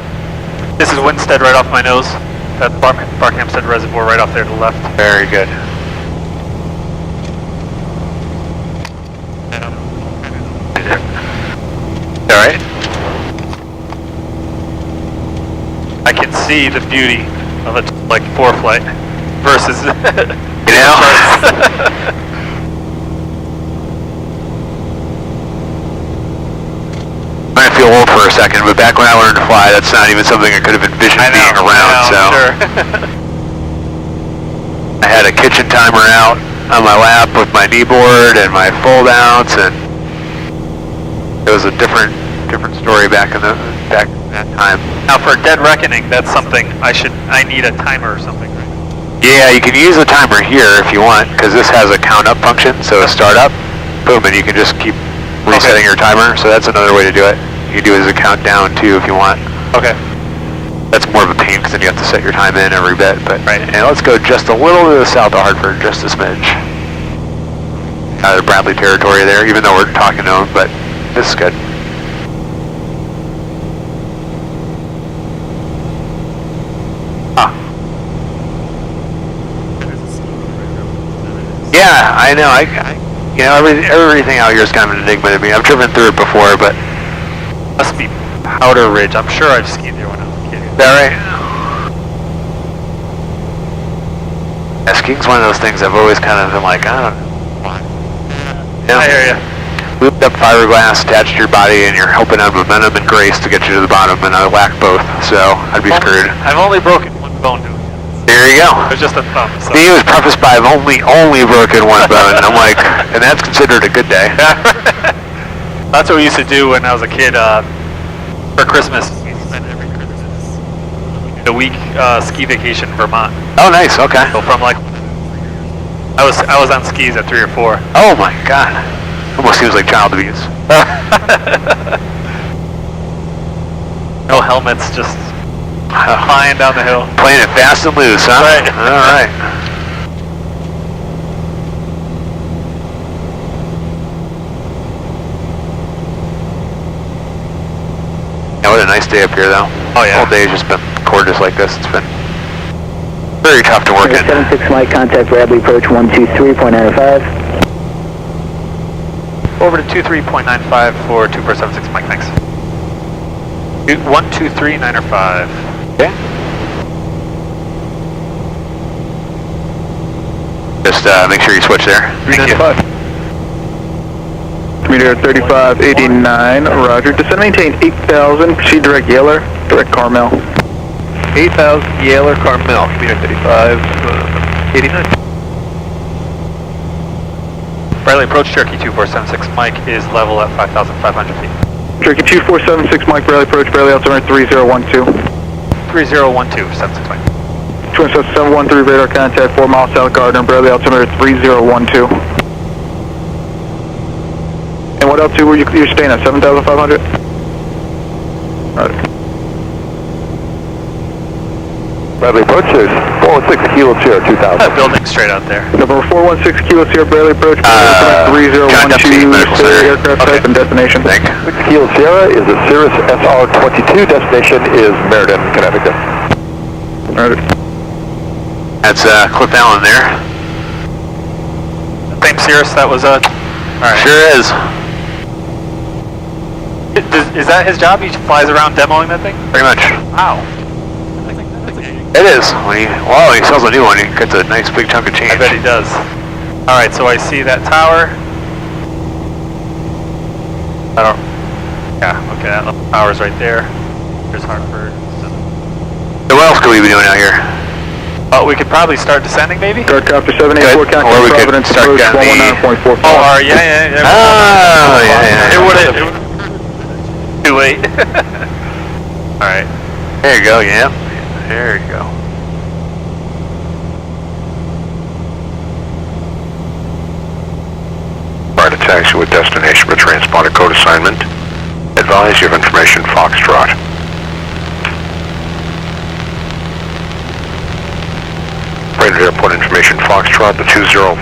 this is Winstead right off my nose. That's Barkhamsted Reservoir right off there to the left. Very good. Alright. I can see the beauty of a like 4-flight versus You know? I feel old for a second, but back when I learned to fly, that's not even something I could have envisioned being around, so. Sure. I had a kitchen timer out on my lap with my knee board and my fold outs, and it was a different story back in that time. Now for Dead Reckoning, that's something I need a timer or something, right? Yeah, you can use the timer here if you want, because this has a count up function, so a start up, boom, and you can just keep resetting your timer, so that's another way to do it. You can do it as a countdown too if you want. Okay. That's more of a pain because then you have to set your time in every bit, but right. And let's go just a little to the south of Hartford, just a smidge. Out of the Bradley territory there, even though we're talking to them, but this is good. Yeah, I know. You know, everything out here is kind of an enigma to me. I've driven through it before, but Must be Powder Ridge. I'm sure I've skied there when I was a kid. is that right? Yeah, skiing's one of those things I've always kind of been like, I don't know. Yeah. I hear you. Looped up fiberglass attached to your body, and you're hoping on momentum and grace to get you to the bottom, and I lack both, so I'd be screwed. I've only broken one bone doing it. There you go. It was just a thumb. So. See, it was prefaced by I've only broken one bone, and I'm like, and that's considered a good day. That's what we used to do when I was a kid. For Christmas, we spent every Christmas a week ski vacation in Vermont. Oh, nice. Okay. So from like, I was on skis at 3 or 4. Oh my God. Almost seems like child abuse. No helmets, just flying down the hill. Playing it fast and loose, huh? Right. All right. Yeah, what a nice day up here, though. Oh yeah. The whole day has just been gorgeous like this. It's been very tough to work in. 76 Mike, contact Bradley, approach 123.95. Over to 23.95 for 2476 Mike, thanks. 123.95. Okay. Just make sure you switch there. 395. Meter 3589, roger. Descend maintain 8,000, proceed direct Yaler, direct Carmel. 8,000 Yaler Carmel, meter 3589. Bradley approach Cherokee 2476 Mike is level at 5,500 feet. Cherokee 2476 Mike, Bradley approach, Bradley altimeter 3012. 3012, 76 Mike. 27713 radar contact 4 miles south Gardner, Bradley altimeter 3012. And what altitude were you staying at, 7,500? Bradley approach is 416 Kilo Sierra 2000. That building straight out there. Number 416 Kilo Sierra, Bradley approach, 3012, aircraft type and destination. 6 Kilo Sierra is a Cirrus SR-22, destination is Meriden, Connecticut. That's Cliff Allen there. Same Cirrus that was alright. Sure is. Is that his job? He flies around demoing that thing? Pretty much. Wow. It is. When he sells a new one, he gets a nice big chunk of change. I bet he does. Alright, so I see that tower. Yeah, okay, that tower's right there. There's Hartford. So what else could we be doing out here? Oh, we could probably start descending, maybe? Aircraft 784, Or we could Providence, start approach getting the... 119.45. Oh, yeah. Oh, yeah. It would've... Too late. Alright. There you go, yeah. There you go. Prior to taxi with destination for transponder code assignment. Advise you have information Foxtrot. Rated airport information Foxtrot, the 2053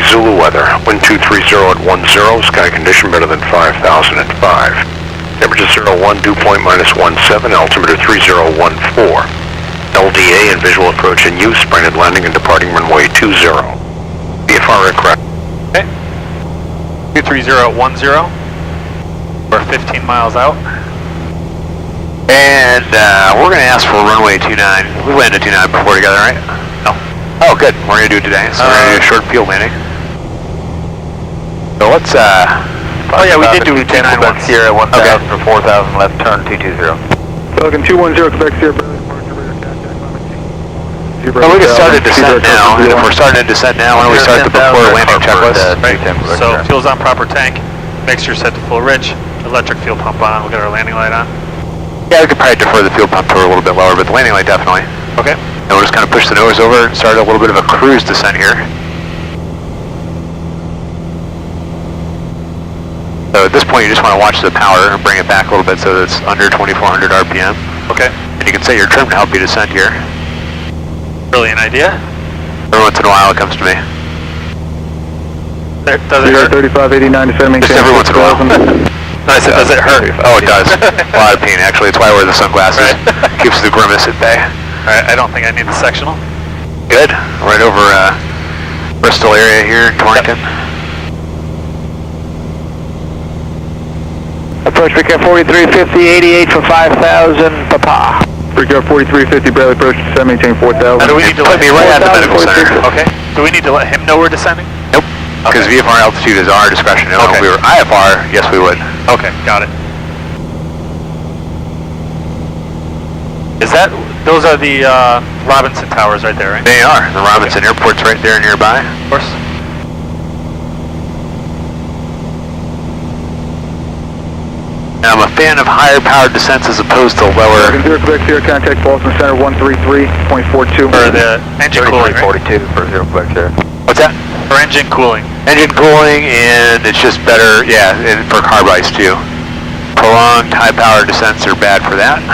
Zulu weather. Wind 230 at 10, sky condition better than 5005. Temperature 01, dew point -17, altimeter 3014. LDA and visual approach in use, Brandon landing and departing runway 20. VFR aircraft. Okay. 230 We're 15 miles out. And we're going to ask for runway 29. We landed 29 before together, right? No. Oh, good. We're going to do it today. So we're going to do a short field landing. So let's... Oh yeah, we did do 29 once. Sierra 1000 Okay. for 4000 left turn 220. Falcon 210, Quebec Sierra, Bradley departure, Well, we can start a descent now. And if we're starting a descent now, why don't we start the before landing checklist? Right. So fuel's on proper tank. Mixture set to full rich. Electric fuel pump on. We'll get our landing light on. Yeah, we could probably defer the fuel pump to a little bit lower, but the landing light definitely. Okay. And we'll just kind of push the nose over and start a little bit of a cruise descent here. So at this point, you just want to watch the power and bring it back a little bit so that it's under 2400 RPM. Okay. And you can set your trim to help you descend here. Brilliant idea. Every once in a while, it comes to me. Does it hurt? 3589 to 7 Just every once in a while. No, I said, does it hurt? Oh, it does. A lot of pain, actually. It's why I wear the sunglasses. Right. Keeps the grimace at bay. Alright, I don't think I need the sectional. Good. Right over Bristol area here in Torrington. Approach Recap 4350, 88 for 5000, Papa. Recap 4350, Bradley approach, descend, maintain 4000. Do we need to Put me right at the medical center. Okay. Do we need to let him know we're descending? Nope. Because Okay. VFR altitude is our discretion. No, Okay. if we were IFR, yes we would. Okay, got it. Is that, those are the Robinson Towers right there, right? They are. The Robinson Airport's right there nearby. Of course. And I'm a fan of higher powered descents as opposed to lower. Falcon 0, Quebec Sierra, contact Boston Center 133.42. For the engine cooling, right? 42 for 0 Quebec Sierra. What's that? For engine cooling. Engine cooling, and it's just better, yeah, and for carb ice too. Prolonged high powered descents are bad for that.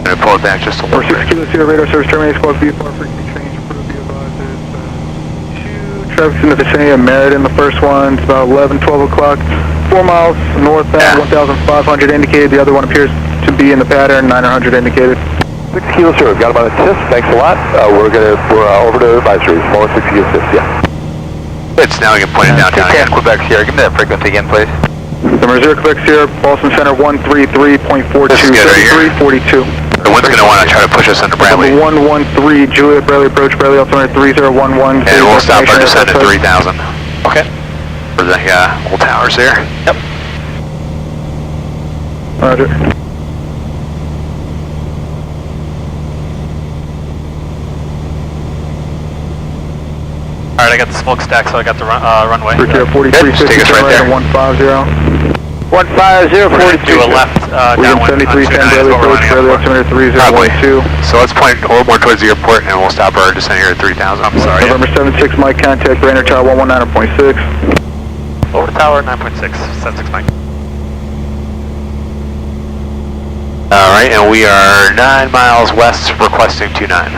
I'm gonna pull it back just a little 6 bit. Kilo Sierra, radar service terminates, squawk VFR frequency change, approved, be advised there's 2 traffic in the vicinity of Meriden. The first one, it's about 11, 12 o'clock, 4 miles northbound, 1,500 indicated. The other one appears to be in the pattern, 900 indicated. 6 Kilo Sierra, got about a assist, thanks a lot. We're over to advisory, forward 6 Kilo assist, yeah. Good, so now we can point it downtown again. Quebec Sierra, give me that frequency again, please. Number 0 Quebec Sierra, Boston Center 133.42, This is good right here. 3342. The wind's gonna want to try to push us into Bradley. Number 113, Juliet, Bradley approach, Bradley altimeter 3011. And we'll stop our descent at 3,000. Okay. For the old towers there. Yep. Roger. Alright, I got the smokestack, so I got the runway. Recap Good, just 4350, take us right there. 150. 150, We're going to do a left downwind on 7310, 29 is Bradley what we're approach, running Bradley up for. altimeter Probably. 3012. So let's point a little more towards the airport and we'll stop our descent here at 3,000. I'm sorry. November 76, Mike, contact Brainerd Tower 119.6. Over tower, 9.6, 76 Mike. Alright, and we are 9 miles west requesting 29.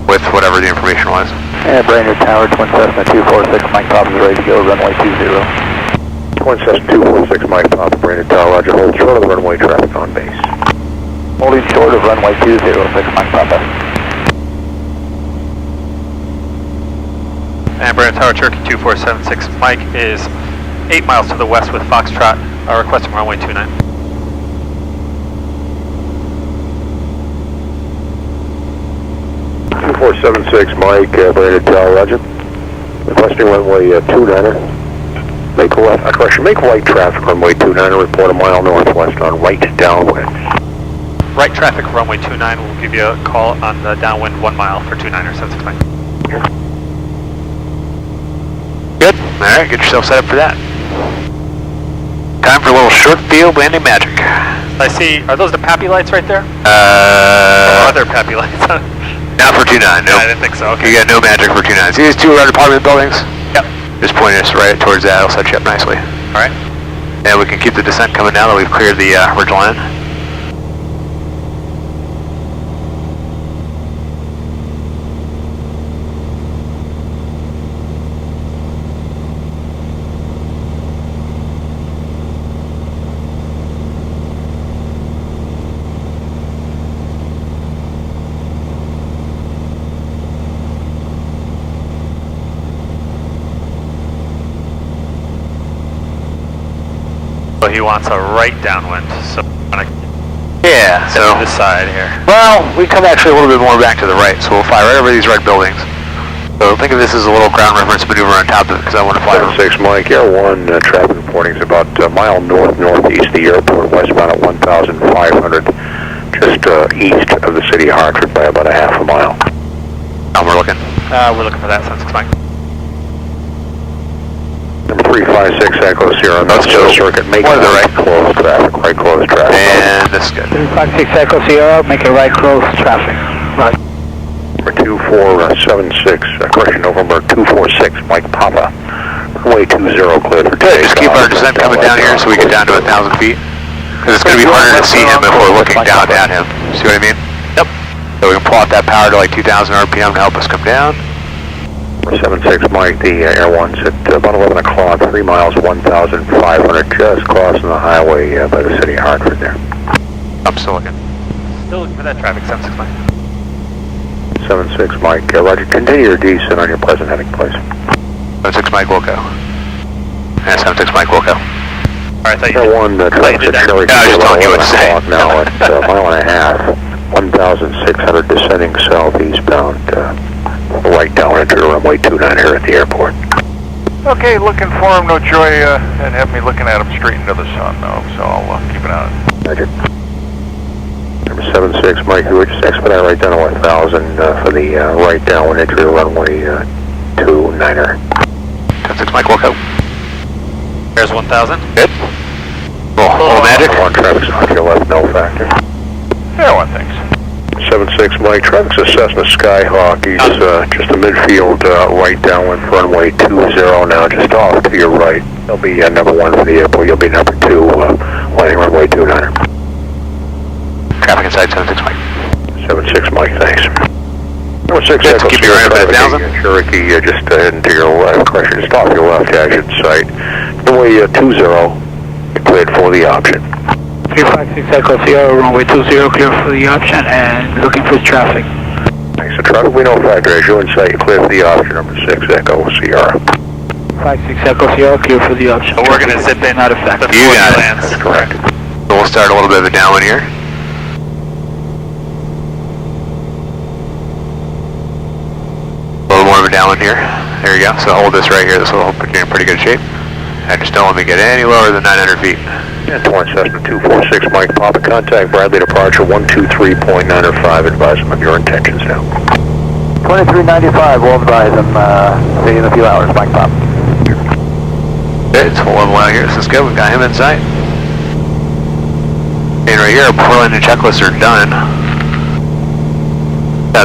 With whatever the information was. And Brainerd Tower, Twin Cessna 246, Mike Pop is ready to go, runway 20. Twin Cessna 246, Mike Pop, Brainerd Tower, roger, hold short of the runway, traffic on base. Holding short of runway 206, Mike Papa. And Brandon Tower, Cherokee 2476, Mike is 8 miles to the west with Foxtrot, requesting runway 29. Mike, Brainerd Tower, roger. Requesting runway 29er. Make left, correction, make right traffic runway 29er, report a mile northwest on right downwind. Right traffic runway 29, we'll give you a call on the downwind 1 mile for 29er, 76 Mike. Good. Alright, get yourself set up for that. Time for a little short field landing magic. I see, are those the PAPI lights right there? Or other PAPI lights? Not for 29, no. I didn't think so, okay. You got no magic for 29. See these two around apartment buildings? Yep. Just pointing us right towards that, it'll set you up nicely. Alright. And we can keep the descent coming now that we've cleared the ridge line. So he wants a right downwind, so Yeah, so this side here. well, we come actually a little bit more back to the right, so we'll fly right over these red buildings. So think of this as a little ground reference maneuver on top of it, because I want to fly over. 76 Mike, Air 1, traffic reporting is about a mile northeast of the airport, westbound at 1,500, just east of the city of Hartford by about a half a mile. We're looking. We're looking for that 76 Mike. Number 356 Echo Sierra, Let's North go. Circuit, make More to the right close traffic, right close traffic. And this is good. 356 Echo Sierra, make it right close traffic. Right. Number 2476, correction, November 246, Mike Papa, runway 20 clear for Good, just keep our descent coming down here so we get down to 1,000 feet. Because it's going to be harder to see him if we're looking down at him. See what I mean? Yep. So we can pull out that power to like 2,000 RPM to help us come down. 76 Mike, the Air 1's at about 11 o'clock, 3 miles, 1,500, just crossing the highway by the city of Hartford there. I'm still looking. Still looking for that traffic, 76 Mike. 76 Mike, roger, continue your descent on your present heading, please. 76 Mike will go. And 76 Mike will go. Alright, I thought you Air did. 1, traffic did that. at Cherokee, Yeah, I was just telling you what to say. o'clock now at a mile and a half, 1,600 descending southeastbound, right down into the runway 29 here at the airport. Okay, looking for him, no joy, and have me looking at him straight into the sun, though, so I'll keep an eye on it. Roger. Number 76 Mike, you would just expedite right down to 1,000 for the right downwind entry runway 29er. 76 Mike will go. There's 1,000. Good. Little magic. One traffic's on your left, no factor. Yeah, one thanks. 76 Mike, traffic's a Cessna Skyhawk. He's just a midfield right downwind for runway 20 now, just off to your right. He'll be number 1 for the airport. You'll be number 2 landing runway 29er. Traffic inside 76 Mike. 76 Mike, thanks. Number 6 Good, Echo keep you right up at 1,000. Cherokee, just heading to your left, correction, just off your left exit sight. Runway 20, you're cleared for the option. 356 Echo Sierra, runway 20, clear for the option and looking for traffic. Thanks. So traffic we know factor. As you're in sight, you clear for the option. Number 6 Echo Sierra. 56 Echo Sierra, clear for the option. So we're going to zip in Not effective. You got it. lands. That's correct. So we'll start a little bit of a downwind here. A little more of a downwind here. There you go. So hold this right here. This will put you in pretty good shape. And just don't let me get any lower than 900 feet. And Torrance Cessna 246 Mike Papa, contact Bradley departure 123.905. Advise him of your intentions now. 2395, we'll advise them, see you in a few hours, Mike Pop. Okay, it's full level out here. This is good. We've got him in sight. And right here, our landing checklists are done.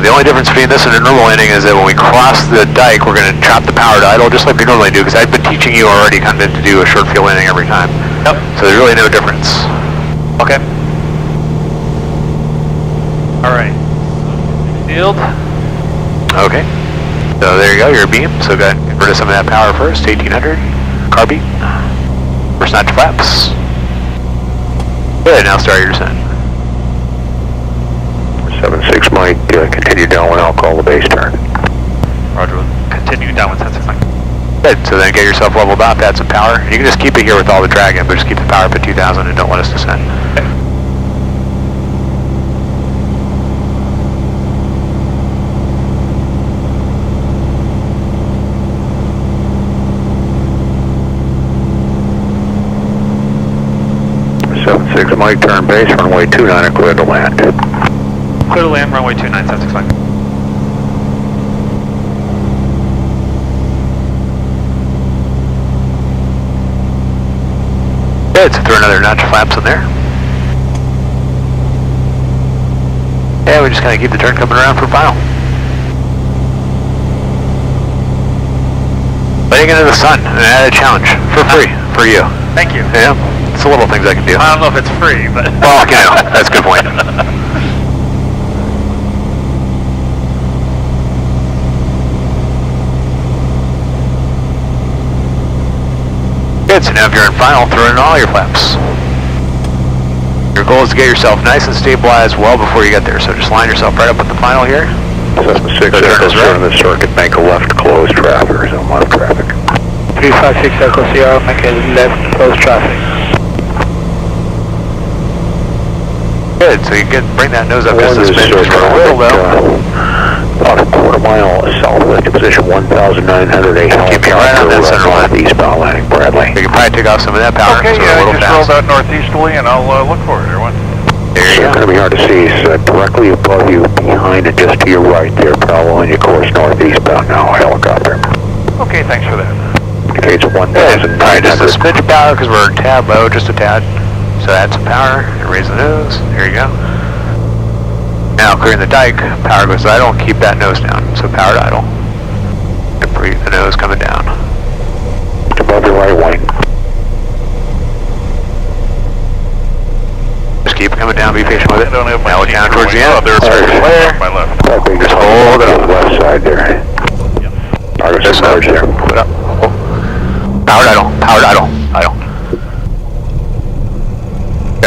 The only difference between this and a normal landing is that when we cross the dike, we're going to drop the power to idle just like we normally do, because I've been teaching you already kind of to do a short field landing every time. Yep. So there's really no difference. Okay. All right. Field. Okay. So there you go, your beam. So go ahead and get rid of some of that power first, 1800. Car beat. First notch flaps. Good, now start your descent. 76 Mike, continue downwind, I'll call the base turn. Roger. Continue downwind 76 Mike. Good, so then get yourself leveled up, add some power. You can just keep it here with all the drag in, but just keep the power up at 2000 and don't let us descend. Okay. Mike, turn base, runway 29 and clear to land. Clear to land, runway 29, 76 Mike. Good, so throw another notch of flaps in there. Yeah, we just kind of keep the turn coming around for final. Letting into the sun, an added challenge, for free, for you. Thank you. Yeah, it's the little things I can do. I don't know if it's free, but... Well, you know, that's a good point. Good, so now if you're in final, throw in all your flaps. Your goal is to get yourself nice and stabilized well before you get there, so just line yourself right up with the final here. 76 So turn is right. turn the circuit, make a left, close traffic, or some left traffic. 356 Echo Sierra, make a left, close traffic. Good, so you can bring that nose up just a smidge, just for a little though. About a quarter mile southwest of position 1,908. Keep me right on that center line. Eastbound landing, Bradley. You can probably take off some of that power, Okay, so yeah, a I little just fast. rolled out northeasterly, and I'll look for it, everyone. There It's you going to go. be hard to see. It's directly above you, behind and just to your right there, following your course northeastbound now, helicopter. Okay, thanks for that. Indicates Good, probably just a 1,900. smidge of power because we're a tad low, just a tad. So add some power, and raise the nose, there you go. Now clearing the dike, power goes to idle, keep that nose down, so power to idle. And breathe the nose coming down. Above your right wing. Just keep coming down, be patient with it. I don't have my Now down senior towards the wing. end. Oh, there's Start your flare. my left. Just hold it to up. the left side there. Target Just submerged there. Put up. Oh. Power to idle, power to idle, idle.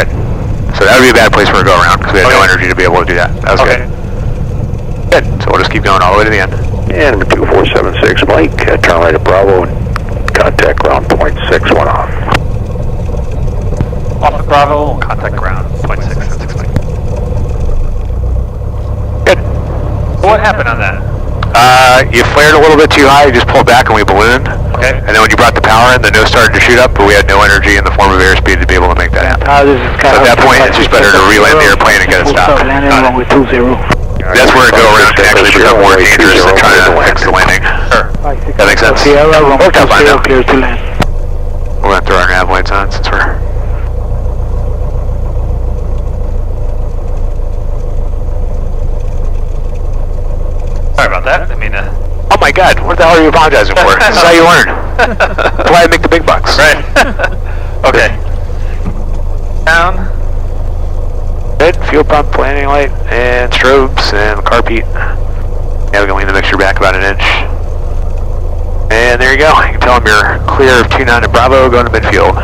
Good. So that would be a bad place for a go around because we had no energy to be able to do that. That was good. Good. So we'll just keep going all the way to the end. And number 2476 Mike, turn right at Bravo and contact ground point 6 1 off. Off at Bravo, contact ground, 0.6, 76 Mike. Good. So what happened on that? You flared a little bit too high, you just pulled back and we ballooned. Okay. And then when you brought the power in, the nose started to shoot up, but we had no energy in the form of airspeed to be able to make that happen. This is So at that point, it's just better to re-land the airplane and get it stopped. Landing runway 20. That's where a go around can actually become more dangerous than trying to fix the landing. Sure. That makes sense. Sierra, runway Worked out fine 20, now. clear to land. We're going to throw our nav lights on since we're... Sorry about that. I mean, Oh my god, what the hell are you apologizing for? This is how you learn. That's why I make the big bucks. right. Okay. Down. Good, fuel pump, landing light, and strobes, and car peat. Yeah, we can lean the mixture back about an inch. And there you go. You can tell them you're clear of 29 to Bravo, going to midfield.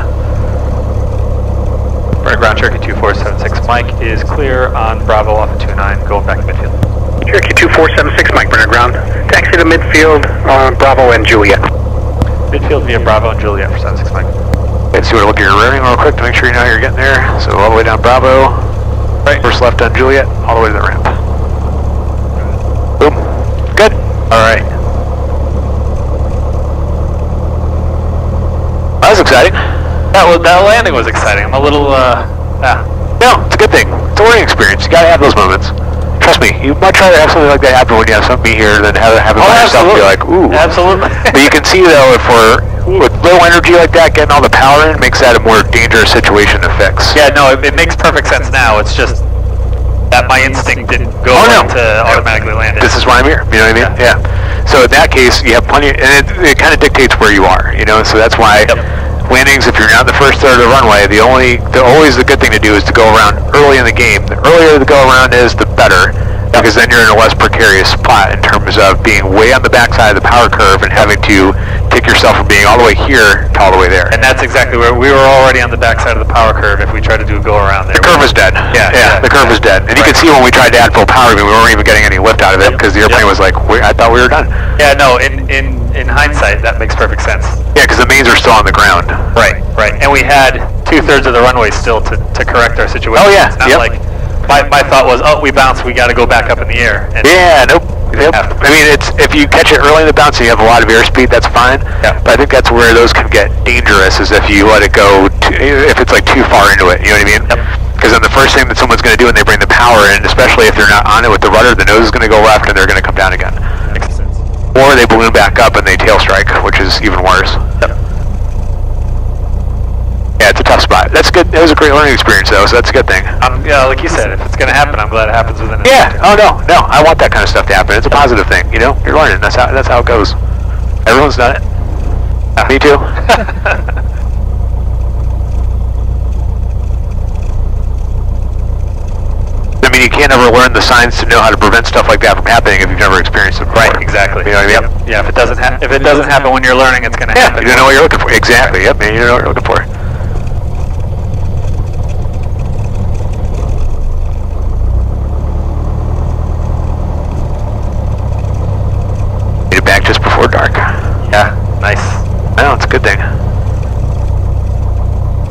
Right, ground Cherokee 2476 Mike is clear on Bravo off of 29, going back to midfield. Cherokee 2476 Mike, Brenner ground. Taxi to midfield on Bravo and Juliet. Midfield via Bravo and Juliet for 76 Mike. Let's see what look at your rearing real quick to make sure you know you're getting there. So all the way down Bravo, right, first left on Juliet, all the way to the ramp. Boom. Good. All right. That was exciting. That landing was exciting. I'm a little, No, it's a good thing. It's a learning experience. You gotta have those moments. Trust me, you'd much rather have something like that happen when you have something here than have it happen by yourself and be like, ooh. Absolutely. But you can see though, if we're with low energy like that, getting all the power in makes that a more dangerous situation to fix. Yeah, no, it makes perfect sense now. It's just that my instinct didn't go to automatically land it. This is why I'm here. You know what I mean? Yeah. So in that case, you have plenty, and it kind of dictates where you are. You know, so that's why landings, if you're not the first third of the runway, always the good thing to do is to go around early in the game. The earlier the go around is, the better. Because then you're in a less precarious spot in terms of being way on the backside of the power curve and having to take yourself from being all the way here to all the way there. And that's exactly where we were already on the backside of the power curve if we tried to do a go around there. The curve is dead. Yeah, the curve is dead. And you can see when we tried to add full power, we weren't even getting any lift out of it because the airplane was like, I thought we were done. Yeah, no, in hindsight, that makes perfect sense. Yeah, because the mains are still on the ground. Right. And we had 2/3 of the runway still to correct our situation. Oh, yeah. It's not like my thought was, we bounced, we got to go back up in the air. And nope. I mean, if you catch it early in the bounce and you have a lot of airspeed, that's fine. Yeah. But I think that's where those can get dangerous, is if you let it go, if it's like too far into it, you know what I mean? Because then the first thing that someone's going to do when they bring the power in, especially if they're not on it with the rudder, the nose is going to go left and they're going to come down again. Makes sense. Or they balloon back up and they tail strike, which is even worse. Yeah, it's a tough spot. That's good. It was a great learning experience, though, so that's a good thing. Yeah, like you said, if it's going to happen, I'm glad it happens within a Yeah. Oh no. I want that kind of stuff to happen. It's a positive thing. You know, you're learning. That's how it goes. Everyone's done it. Me too. I mean, you can't ever learn the signs to know how to prevent stuff like that from happening if you've never experienced it before. Right. Exactly. You know what I mean? Yeah. If it doesn't happen when you're learning, it's going to happen. You don't know what you're looking for. Exactly. Yep. Man, you don't know what you're looking for. Back just before dark. Yeah, nice. I know, it's a good thing. Have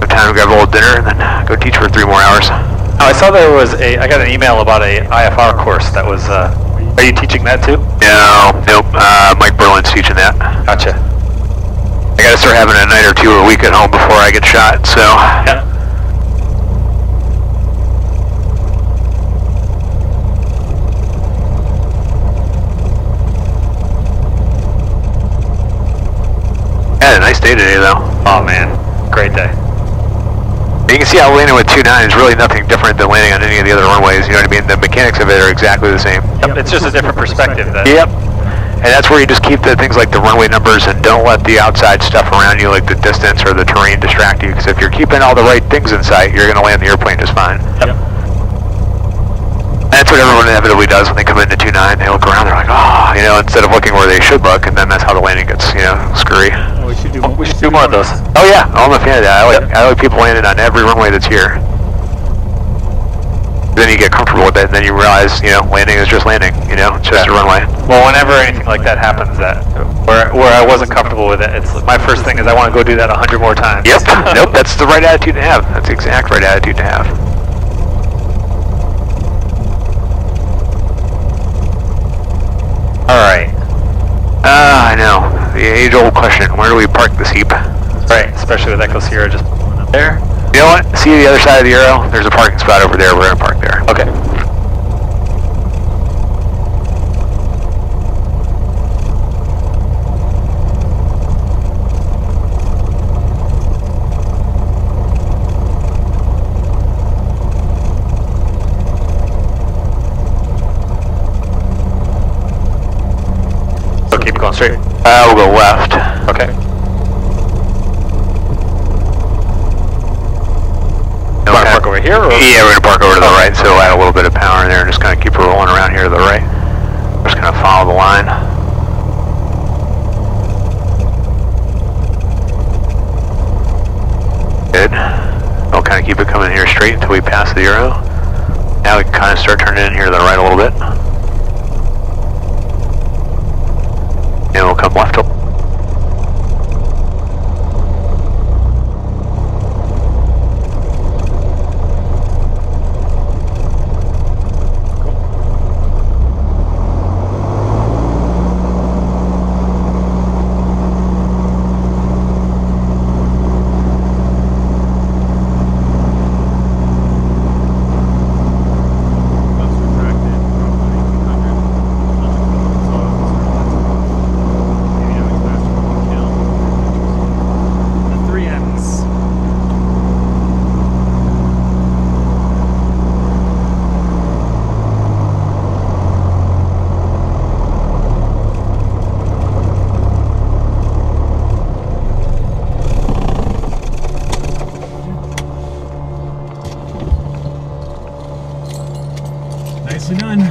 time to grab a little dinner and then go teach for 3 more hours. Oh, I saw I got an email about a IFR course that was, are you teaching that too? Nope, Mike Berlin's teaching that. Gotcha. I gotta start having a night or 2 a week at home before I get shot, so. Yeah. Had a nice day today, though. Oh man, great day. You can see how landing with 2.9 is really nothing different than landing on any of the other runways. You know what I mean? The mechanics of it are exactly the same. Yep. It's just a different perspective. Yep. And that's where you just keep the things like the runway numbers and don't let the outside stuff around you, like the distance or the terrain, distract you. Because if you're keeping all the right things in sight, you're going to land the airplane just fine. Yep. That's what everyone inevitably does when they come into 2.9. They look around, they're like, you know, instead of looking where they should look, and then that's how the landing gets, screwy. We should do more of those. Oh yeah, I'm a fan of that. I like people landing on every runway that's here. Then you get comfortable with it, and then you realize, landing is just landing. It's just a runway. Well, whenever anything like that happens, where I wasn't comfortable with it, it's my first thing is I want to go do that 100 more times. Yep. Nope. That's the right attitude to have. That's the exact right attitude to have. Alright. I know. The age-old question, where do we park this heap? Right, especially with Echo Sierra just up there. You know what? See the other side of the arrow? There's a parking spot over there. We're going to park there. Okay. So keep going straight. We'll go left. Okay. You want to park over here? Or? Yeah, we're going to park over to the right, so we'll add a little bit of power in there and just kind of keep her rolling around here to the right. We're just going to follow the line. Good. We'll kind of keep it coming here straight until we pass the arrow. Now we can kind of start turning in here to the right a little bit. And we'll come left. done.